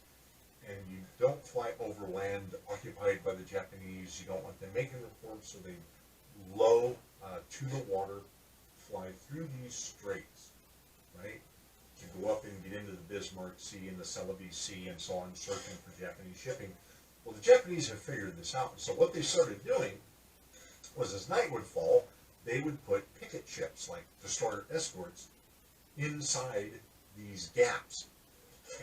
and you don't fly over land occupied by the Japanese. You don't want them making reports, so they low to the water, fly through these straits, right, to go up and get into the Bismarck Sea and the Celebes Sea and so on, searching for Japanese shipping. Well, the Japanese have figured this out. So what they started doing was, as night would fall, they would put picket ships, like destroyer escorts, inside these gaps.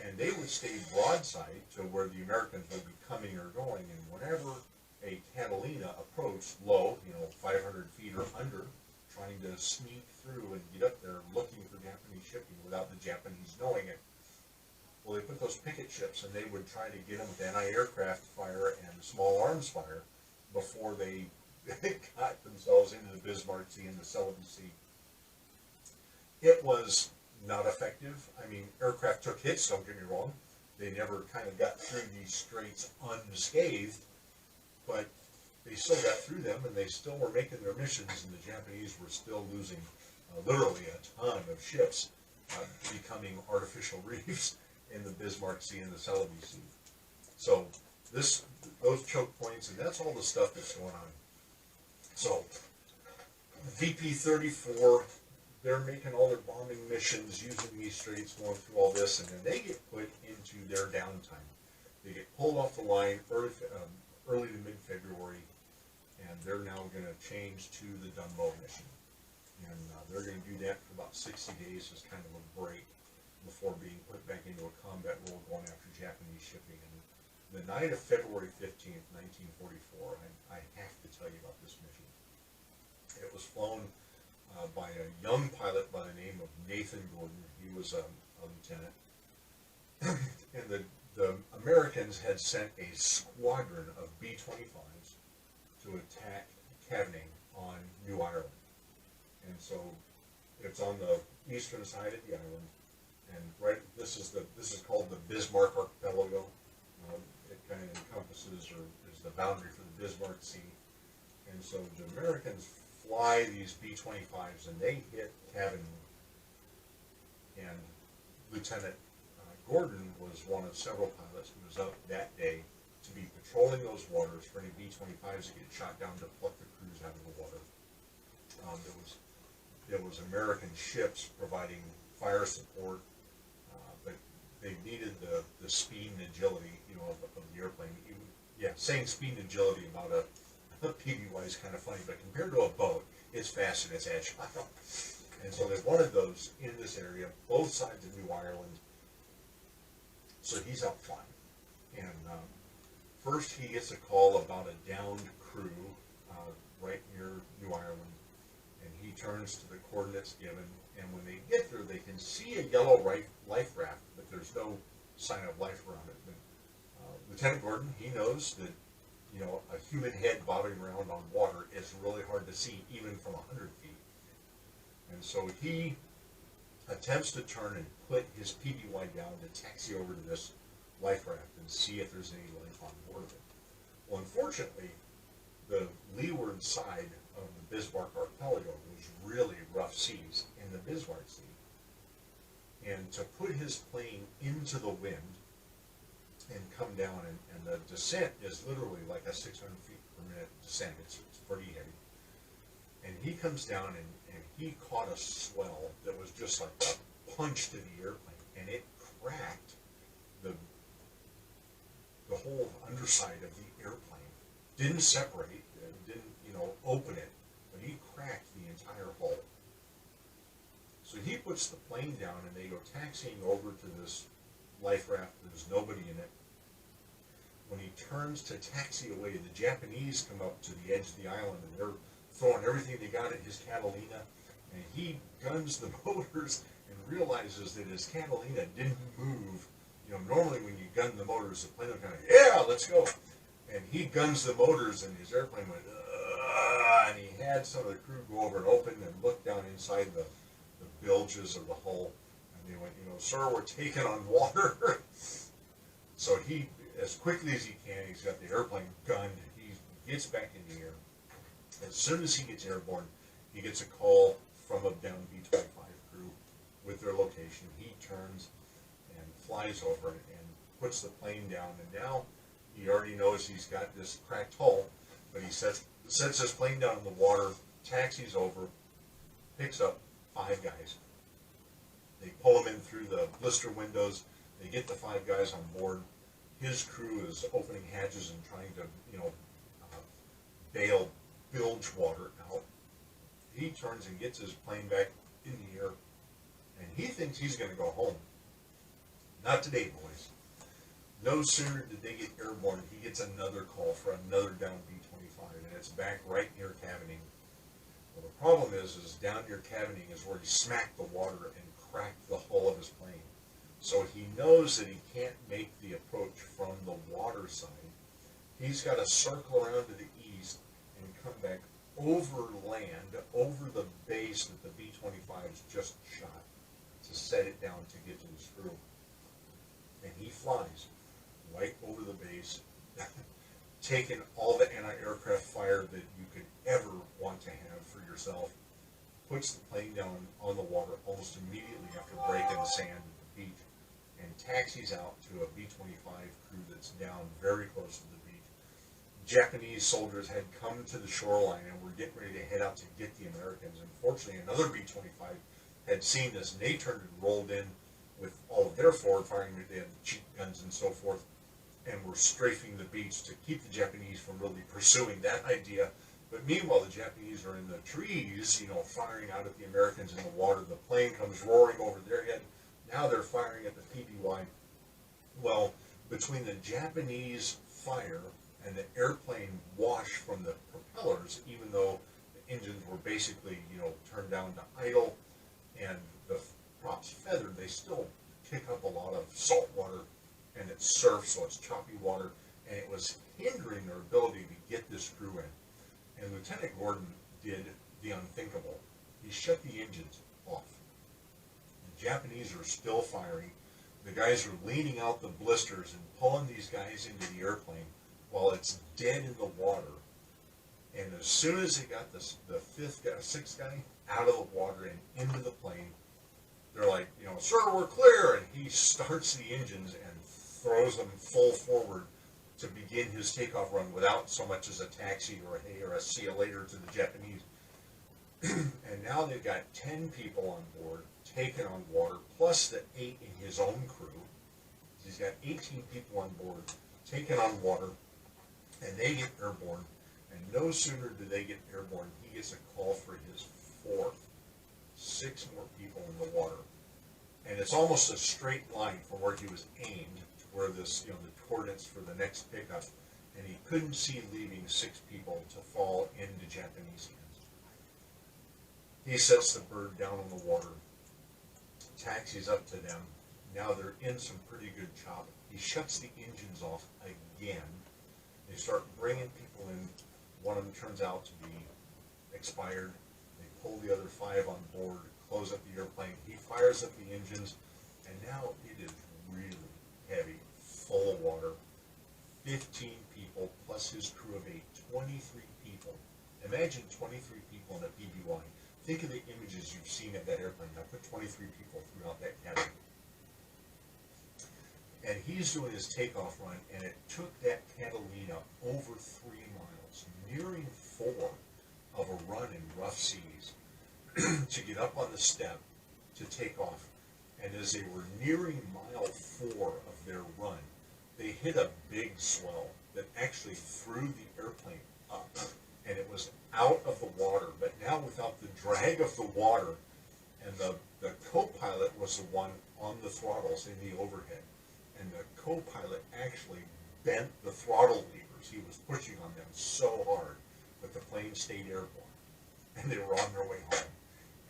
And they would stay broadside to where the Americans would be coming or going. And whenever a Catalina approached low, 500 feet or under, trying to sneak through and get up there looking for Japanese shipping without the Japanese knowing it, well, they put those picket ships, and they would try to get them with anti-aircraft fire and small arms fire before they got themselves into the Bismarck Sea and the Celebes Sea. It was not effective. I mean, aircraft took hits, don't get me wrong. They never kind of got through these straits unscathed, but they still got through them, and they still were making their missions, and the Japanese were still losing literally a ton of ships, becoming artificial reefs in the Bismarck Sea and the Celebes Sea. So those choke points, and that's all the stuff that's going on. So VP-34, they're making all their bombing missions using these straits, going through all this, and then they get put into their downtime. They get pulled off the line early to mid-February, and they're now going to change to the Dumbo mission. And they're going to do that for about 60 days as kind of a break before being put back into a combat role going after Japanese shipping. And the night of February 15th, 1944, I have to tell you about this mission. It was flown by a young pilot by the name of Nathan Gordon. He was a lieutenant. And the Americans had sent a squadron of B-25s to attack Caveney on New Ireland. And so it's on the eastern side of the island, and this is called the Bismarck Archipelago. It kind of encompasses, or is the boundary for the Bismarck Sea. And so the Americans fly these B-25s, and they hit Caveney And Lieutenant Gordon was one of several pilots who was up that day to be patrolling those waters for any B-25s that get shot down to pluck the crews out of the water. There was American ships providing fire support, but they needed the speed and agility, of the airplane. Saying speed and agility about a PBY is kind of funny, but compared to a boat, it's fast and it's agile. And so they wanted those in this area, both sides of New Ireland. So he's out flying. And first he gets a call about a downed crew right near New Ireland. And he turns to the coordinates given. And when they get there, they can see a yellow life raft, but there's no sign of life around it. But Lieutenant Gordon, he knows that a human head bobbing around on water is really hard to see, even from 100 feet. And so he attempts to turn and put his PBY down to taxi over to this life raft and see if there's any life on board of it. Well, unfortunately, the leeward side of the Bismarck Archipelago was really rough seas in the Bismarck Sea. And to put his plane into the wind and come down, and the descent is literally like a 600 feet per minute descent. It's pretty heavy. And he comes down and he caught a swell that was just like a punch to the airplane, and it cracked the whole underside of the airplane. Didn't separate, didn't open it, but he cracked the entire hull. So he puts the plane down, and they go taxiing over to this life raft. There's nobody in it. When he turns to taxi away, the Japanese come up to the edge of the island, and they're throwing everything they got at his Catalina, and he guns the motors and realizes that his Catalina didn't move. Normally when you gun the motors, the plane will kind of, yeah, let's go. And he guns the motors, and his airplane went, and he had some of the crew go over and open and look down inside the bilges of the hull, and they went, sir, we're taking on water. So he, as quickly as he can, he's got the airplane gunned, he gets back in the air. As soon as he gets airborne, he gets a call from a downed B-25 crew with their location. He turns and flies over it and puts the plane down, and now he already knows he's got this cracked hull, but he sets his plane down in the water, taxis over, picks up 5 guys. They pull him in through the blister windows. They get the 5 guys on board. His crew is opening hatches and trying to, bail bilge water out. He turns and gets his plane back in the air, and he thinks he's going to go home. Not today, boys. No sooner did they get airborne, he gets another call for another down B-25, and it's back right near Cavening. Well, the problem is down near Cavening is where he smacked the water and cracked the hull of his plane. So he knows that he can't make the approach from the water side. He's got to circle around to the east and come back over land, over the base that the B-25s just shot, to set it down to get to his crew. And he flies right over the base, taking all the anti-aircraft fire that you could ever want to have for yourself, puts the plane down on the water almost immediately after breaking the sand at the beach, and taxis out to a B-25 crew that's down very close to the beach. Japanese soldiers had come to the shoreline and were getting ready to head out to get the Americans. Unfortunately, another B-25 had seen this, and they turned and rolled in with all of their forward firing. They had cheap guns and so forth, and were strafing the beach to keep the Japanese from really pursuing that idea. But meanwhile, the Japanese are in the trees, firing out at the Americans in the water. The plane comes roaring over their head. Now they're firing at the PBY. Well, between the Japanese fire and the airplane wash from the propellers, even though the engines were basically, turned down to idle, and the props feathered, they still kick up a lot of salt water, and it's surf, so it's choppy water, and it was hindering their ability to get this crew in. And Lieutenant Gordon did the unthinkable. He shut the engines off. The Japanese are still firing. The guys are leaning out the blisters and pulling these guys into the airplane while it's dead in the water. And as soon as they got the sixth guy out of the water and into the plane, they're like, sir, we're clear, and he starts the engines and throws them full forward to begin his takeoff run without so much as a taxi or a hey or a see you later to the Japanese. And now they've got 10 people on board taken on water, plus the 8 in his own crew. He's got 18 people on board taken on water, and they get airborne. And no sooner do they get airborne, he gets a call for his 4th. 6 more people in the water. And it's almost a straight line from where he was aimed to where this, the coordinates for the next pickup. And he couldn't see leaving 6 people to fall into Japanese hands. He sets the bird down on the water, taxis up to them. Now they're in some pretty good chop. He shuts the engines off again. They start bringing people in. One of them turns out to be expired. They pull the other 5 on board, close up the airplane. He fires up the engines, and now it is really heavy, full of water. 15 people plus his crew of 8, 23 people. Imagine 23 people in a PBY. Think of the images you've seen of that airplane. Now put 23 people throughout that cabin. And he's doing his takeoff run, and it took that Catalina over 3 miles, nearing 4 of a run in rough seas, to get up on the step to take off. And as they were nearing mile 4 of their run, they hit a big swell that actually threw the airplane up. And it was out of the water, but now without the drag of the water. And the co-pilot was the one on the throttles in the overhead. And the co-pilot actually bent the throttle levers. He was pushing on them so hard, but the plane stayed airborne. And they were on their way home.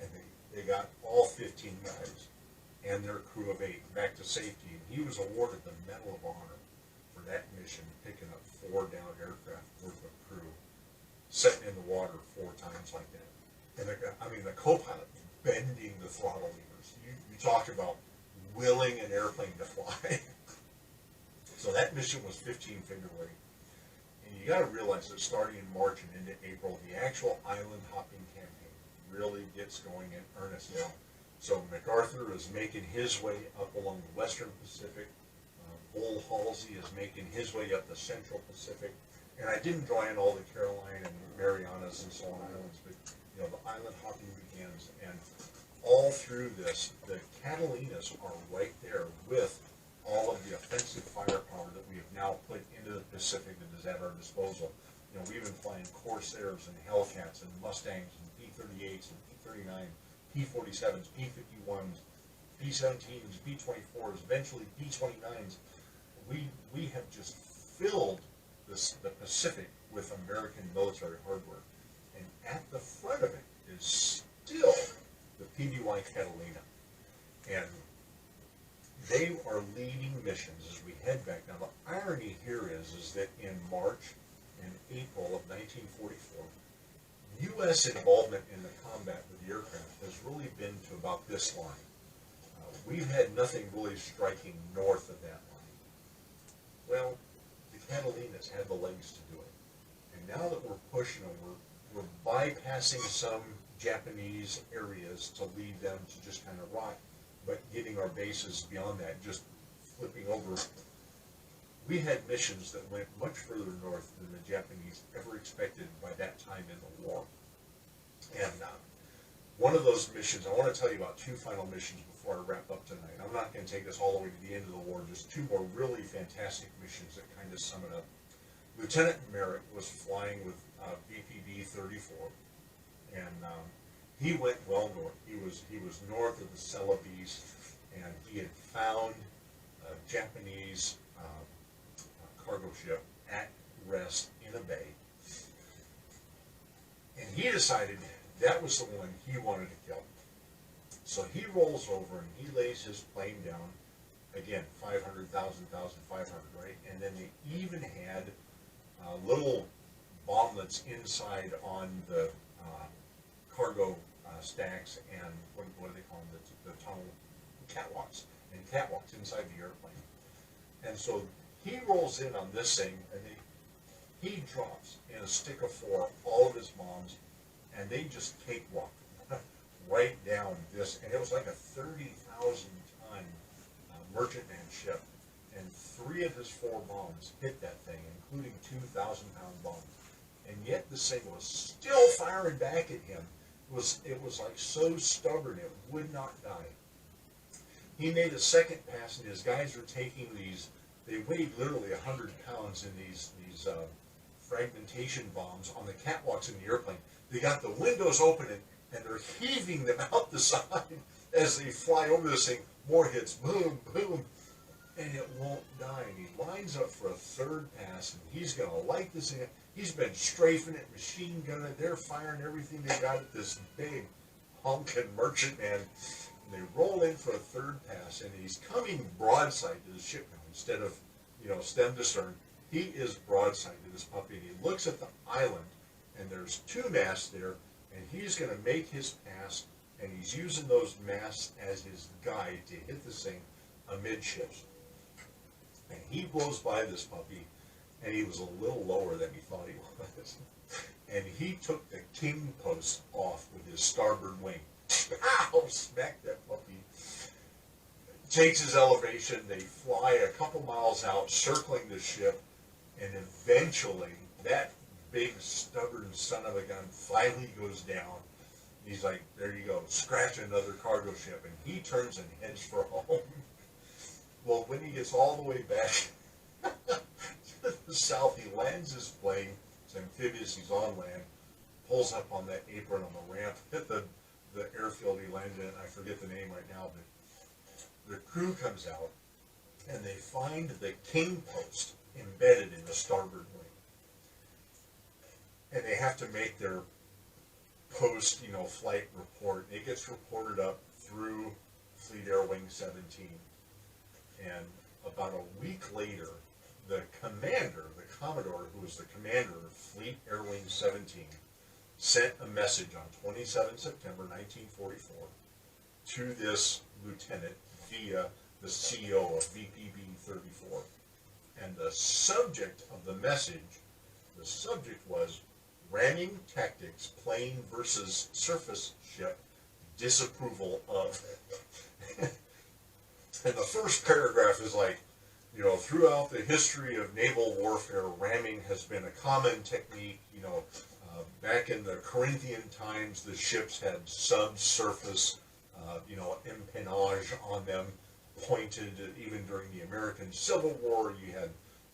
And they got all 15 guys and their crew of 8 back to safety. And he was awarded the Medal of Honor for that mission, picking up 4 downed aircraft worth of crew, setting in the water 4 times like that. And the co-pilot bending the throttle levers. You talk about willing an airplane to fly. So that mission was 15 February. And you got to realize that starting in March and into April, the actual island hopping campaign really gets going in earnest now. So MacArthur is making his way up along the Western Pacific. Bull Halsey is making his way up the Central Pacific. And I didn't draw in all the Caroline and Marianas and so on islands, but the island hopping begins. And all through this, the Catalinas are right there with all of the offensive firepower that we have now put into the Pacific that is at our disposal. We've been flying Corsairs and Hellcats and Mustangs and P-38s and P-39, P-47s, P-51s, P-17s, P-24s, eventually P-29s. We have just filled the Pacific with American military hardware. And at the front of it is still the PBY Catalina. And they are leading missions as we head back. Now, the irony here is that in March and April of 1944, U.S. involvement in the combat with the aircraft has really been to about this line. We've had nothing really striking north of that line. Well, the Catalinas had the legs to do it. And now that we're pushing them, we're bypassing some Japanese areas to lead them to just kind of rock, but getting our bases beyond that, just flipping over. We had missions that went much further north than the Japanese ever expected by that time in the war. And one of those missions, I want to tell you about 2 final missions before I wrap up tonight. I'm not going to take this all the way to the end of the war, just 2 more really fantastic missions that kind of sum it up. Lieutenant Merritt was flying with BPD 34, and he went well north. He was north of the Celebes, and he had found a Japanese cargo ship at rest in a bay. And he decided that was the one he wanted to kill. So he rolls over and he lays his plane down. Again, 500,000, 1,500, right? And then they even had little bomblets inside on the cargo stacks and what do they call them? The tunnel catwalks. And catwalks inside the airplane. And so he rolls in on this thing, and he drops in a stick of 4 all of his bombs, and they just cakewalk right down this, and it was like a 30,000-ton merchantman ship, and 3 of his 4 bombs hit that thing, including 2,000-pound bombs. And yet this thing was still firing back at him. It was like so stubborn it would not die. He made a second pass, and his guys were taking these. They weighed literally 100 pounds in these fragmentation bombs on the catwalks in the airplane. They got the windows open and they're heaving them out the side as they fly over this thing. More hits, boom, boom, and it won't die. And he lines up for a third pass, and he's going to light this thing up. He's been strafing it, machine gunning it. They're firing everything they got at this big honking merchantman. And they roll in for a third pass, and he's coming broadside to the ship now instead of, stem to stern. He is broadside to this puppy, and he looks at the island, and there's 2 masts there, and he's going to make his pass, and he's using those masts as his guide to hit this thing amidships. And he blows by this puppy, and he was a little lower than he thought he was. And he took the king post off with his starboard wing. Ow! Smacked that puppy. Takes his elevation. They fly a couple miles out, circling the ship, and eventually that big stubborn son of a gun finally goes down. He's like, there you go, scratch another cargo ship, and he turns and heads for home. Well, when he gets all the way back to the south, he lands his plane. It's amphibious. He's on land. Pulls up on that apron on the ramp at the airfield he landed in. I forget the name right now, but the crew comes out, and they find the king post embedded in the starboard wing. And they have to make their post, flight report. It gets reported up through Fleet Air Wing 17. And about a week later, the commander, the Commodore, who was the commander of Fleet Air Wing 17, sent a message on 27 September 1944 to this lieutenant via the CO of VPB 34. And the subject of the message, was ramming tactics, plane versus surface ship, disapproval of. And the first paragraph is like, throughout the history of naval warfare, ramming has been a common technique. Back in the Corinthian times, the ships had subsurface, empennage on them, pointed. Even during the American Civil War, you had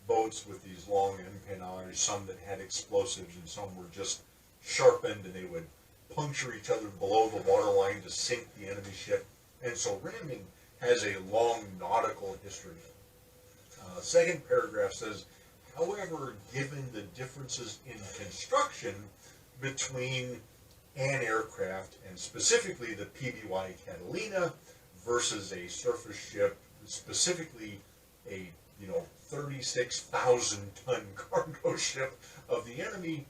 boats with these long empennage, some that had explosives and some were just sharpened, and they would puncture each other below the waterline to sink the enemy ship. And so ramming has a long nautical history. Second paragraph says, however, given the differences in construction between an aircraft, and specifically the PBY Catalina versus a surface ship, specifically a 36,000-ton cargo ship of the enemy,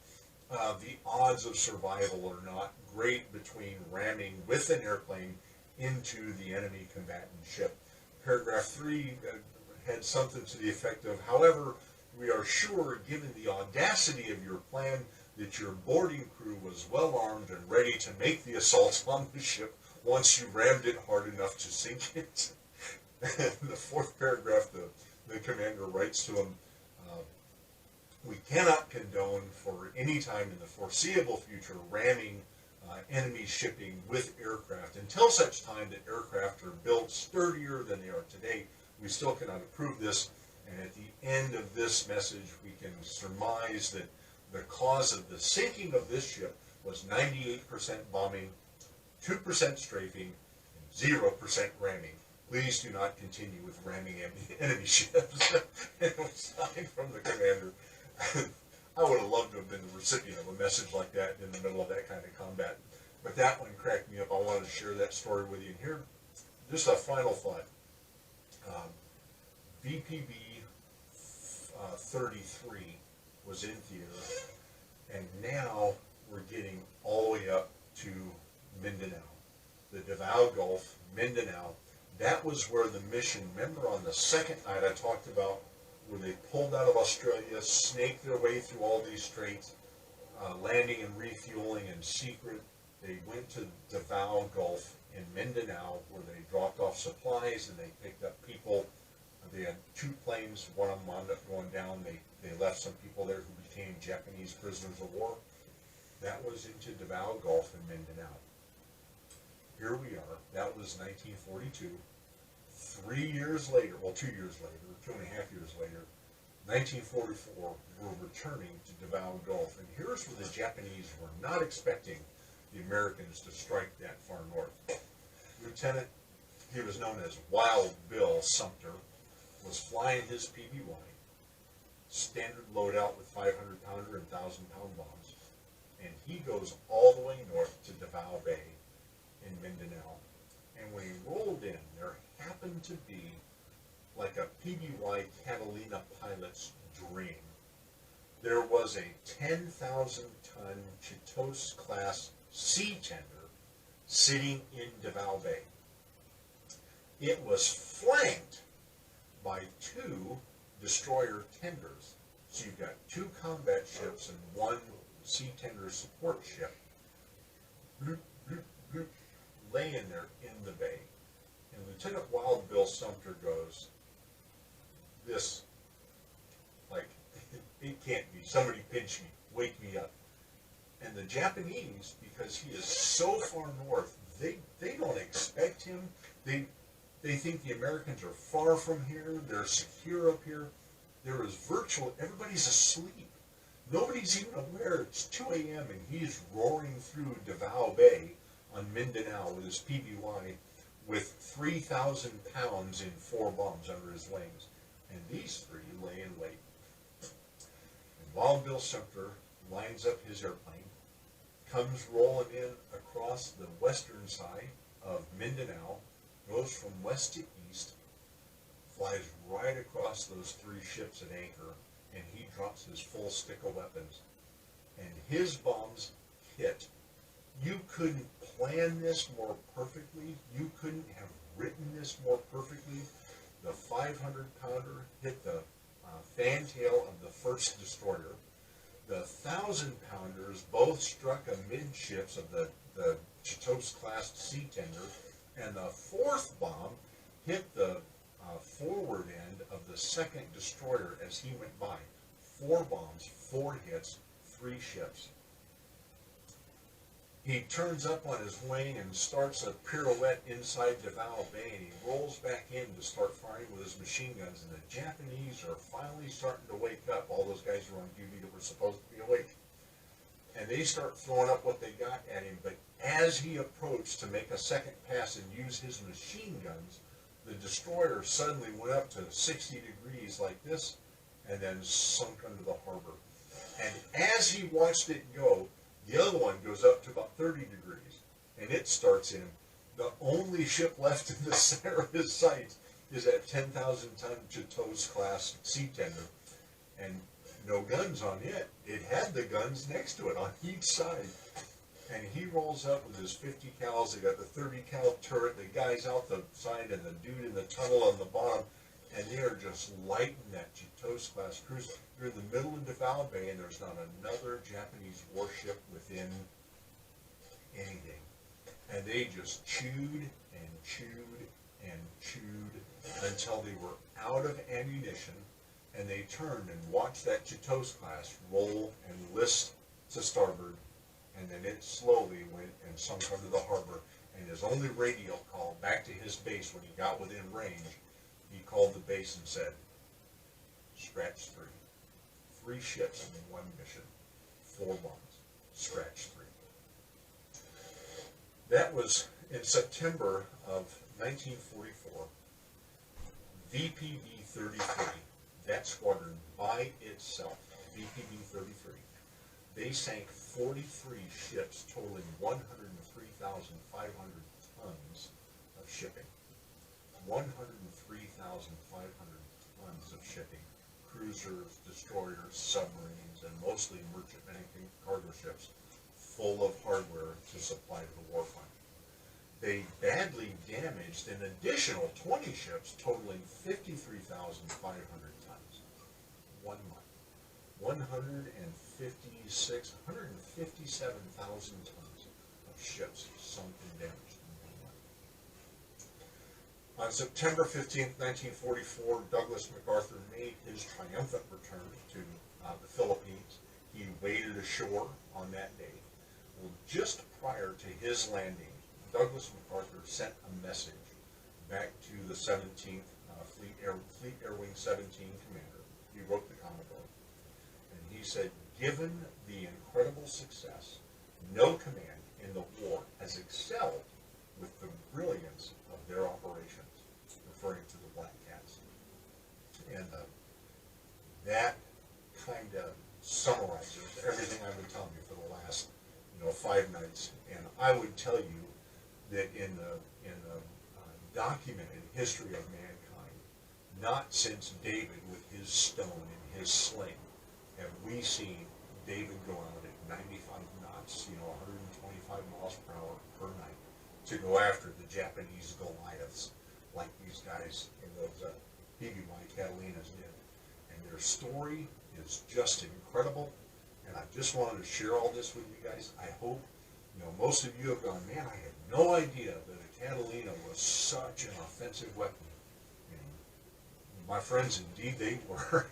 the odds of survival are not great between ramming with an airplane into the enemy combatant ship. Paragraph 3 had something to the effect of, however, we are sure, given the audacity of your plan, that your boarding crew was well armed and ready to make the assault on the ship once you rammed it hard enough to sink it. In the fourth paragraph, the commander writes to him, we cannot condone for any time in the foreseeable future ramming enemy shipping with aircraft until such time that aircraft are built sturdier than they are today. We still cannot approve this, and at the end of this message we can surmise that the cause of the sinking of this ship was 98% bombing, 2% strafing, and 0% ramming. Please do not continue with ramming enemy ships. It was signed from the commander. I would have loved to have been the recipient of a message like that in the middle of that kind of combat. But that one cracked me up. I wanted to share that story with you. And here, just a final thought. VPB 33 was in theater, and now we're getting all the way up to Mindanao. The Davao Gulf, Mindanao. That was where the mission, remember on the second night I talked about where they pulled out of Australia, snaked their way through all these straits, landing and refueling in secret. They went to Davao Gulf in Mindanao, where they dropped off supplies and they picked up people. They had 2 planes. One of them wound up going down. They left some people there who became Japanese prisoners of war. That was into Davao Gulf in Mindanao. Here we are. That was 1942. 3 years later, well, 2 years later, 2.5 years later, 1944, we're returning to Davao Gulf. And here's where the Japanese were not expecting the Americans to strike that far north. Lieutenant, he was known as Wild Bill Sumter, was flying his PBY, standard loadout with 500-pounder and 1,000-pound bombs, and he goes all the way north to Davao Bay in Mindanao. And when he rolled in, there happened to be like a PBY Catalina pilot's dream. There was a 10,000-ton Chitos class sea tender sitting in Davao Bay. It was flanked by 2 destroyer tenders. So you've got 2 combat ships and 1 sea tender support ship laying there in the bay. And Lieutenant Wild Bill Sumter goes, this, like, it can't be. Somebody pinch me. Wake me up. And the Japanese, because he is so far north, they don't expect him. They think the Americans are far from here. They're secure up here. There is everybody's asleep. Nobody's even aware. It's 2 a.m. and he's roaring through Davao Bay on Mindanao with his PBY with 3,000 pounds in 4 bombs under his wings. And these 3 lay in wait. And Wild Bill Sumter lines up his airplane, comes rolling in across the western side of Mindanao, goes from west to east, flies right across those 3 ships at anchor, and he drops his full stick of weapons. And his bombs hit. You couldn't plan this more perfectly. You couldn't have written this more perfectly. The 500-pounder hit the fantail of the first destroyer. The 1,000-pounders both struck amidships of the Chitos-class sea tender, and the 4th bomb hit the forward end of the 2nd destroyer as he went by. 4 bombs, 4 hits, 3 ships. He turns up on his wing and starts a pirouette inside Davao Bay, and he rolls back in to start firing with his machine guns, and the Japanese are finally starting to wake up, all those guys who are on duty that were supposed to be awake. And they start throwing up what they got at him, but as he approached to make a second pass and use his machine guns, the destroyer suddenly went up to 60 degrees like this, and then sunk under the harbor. And as he watched it go, the other one goes up to about 30 degrees, and it starts in. The only ship left in the center of his sights is that 10,000-ton Chitos-class sea tender, and no guns on it. It had the guns next to it on each side. And he rolls up with his 50 cals. They got the 30 cal turret, the guys out the side, and the dude in the tunnel on the bottom, and they are just lighting that Chitos-class cruiser. You're in the middle of Davao Bay, and there's not another Japanese warship within anything. And they just chewed and chewed and chewed until they were out of ammunition, and they turned and watched that Chitos-class roll and list to starboard, and then it slowly went and sunk under the harbor. And his only radio call back to his base when he got within range, he called the base and said, scratch 3. 3 ships in 1 mission, 4 bombs, scratch 3. That was in September of 1944. VPB 33, that squadron by itself, VPB 33, they sank 43 ships totaling 103,500 tons of shipping. 103,500 tons of shipping. Cruisers, destroyers, submarines, and mostly merchant banking cargo ships full of hardware to supply to the warfighter. They badly damaged an additional 20 ships totaling 53,500 tons. 1 month. 157,000 tons of ships sunk and damaged. On September 15, 1944, Douglas MacArthur made his triumphant return to the Philippines. He waded ashore on that day. Well, just prior to his landing, Douglas MacArthur sent a message back to the 17th Fleet Air Wing 17 commander. He wrote the Commodore, and he said, "Given the incredible success, no command in the war has excelled with the brilliance of their operations," referring to the Black Cats. And that kind of summarizes everything I've been telling you for the last 5 nights. And I would tell you that in the documented history of mankind, not since David with his stone and his sling have we seen David go out at 95 knots, 125 miles per hour per night, to go after the Japanese Goliaths like these guys in those PBY Catalinas did. And their story is just incredible. And I just wanted to share all this with you guys. I hope, most of you have gone, man, I had no idea that a Catalina was such an offensive weapon. And my friends, indeed they were.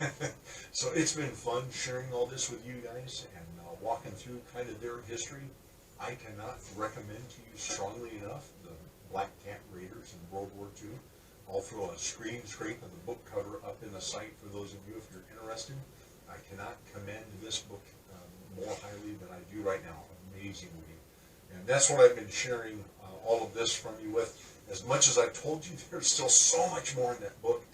So it's been fun sharing all this with you guys and walking through kind of their history. I cannot recommend to you strongly enough the Black Cat Raiders in World War II. I'll throw a screen scrape of the book cover up in the site for those of you if you're interested. I cannot commend this book more highly than I do right now. Amazing read. And that's what I've been sharing all of this from you with. As much as I've told you, there's still so much more in that book.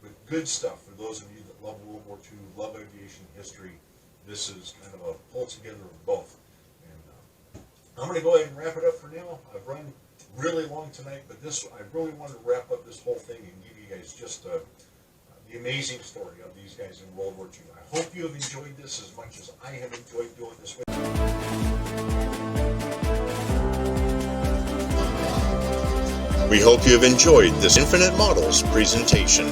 But good stuff for those of you that love World War II, love aviation history. This is kind of a pull together of both. And I'm going to go ahead and wrap it up for now. I've run really long tonight, but I really wanted to wrap up this whole thing and give you guys just the amazing story of these guys in World War II. I hope you have enjoyed this as much as I have enjoyed doing this with you. We hope you have enjoyed this Infinite Models presentation.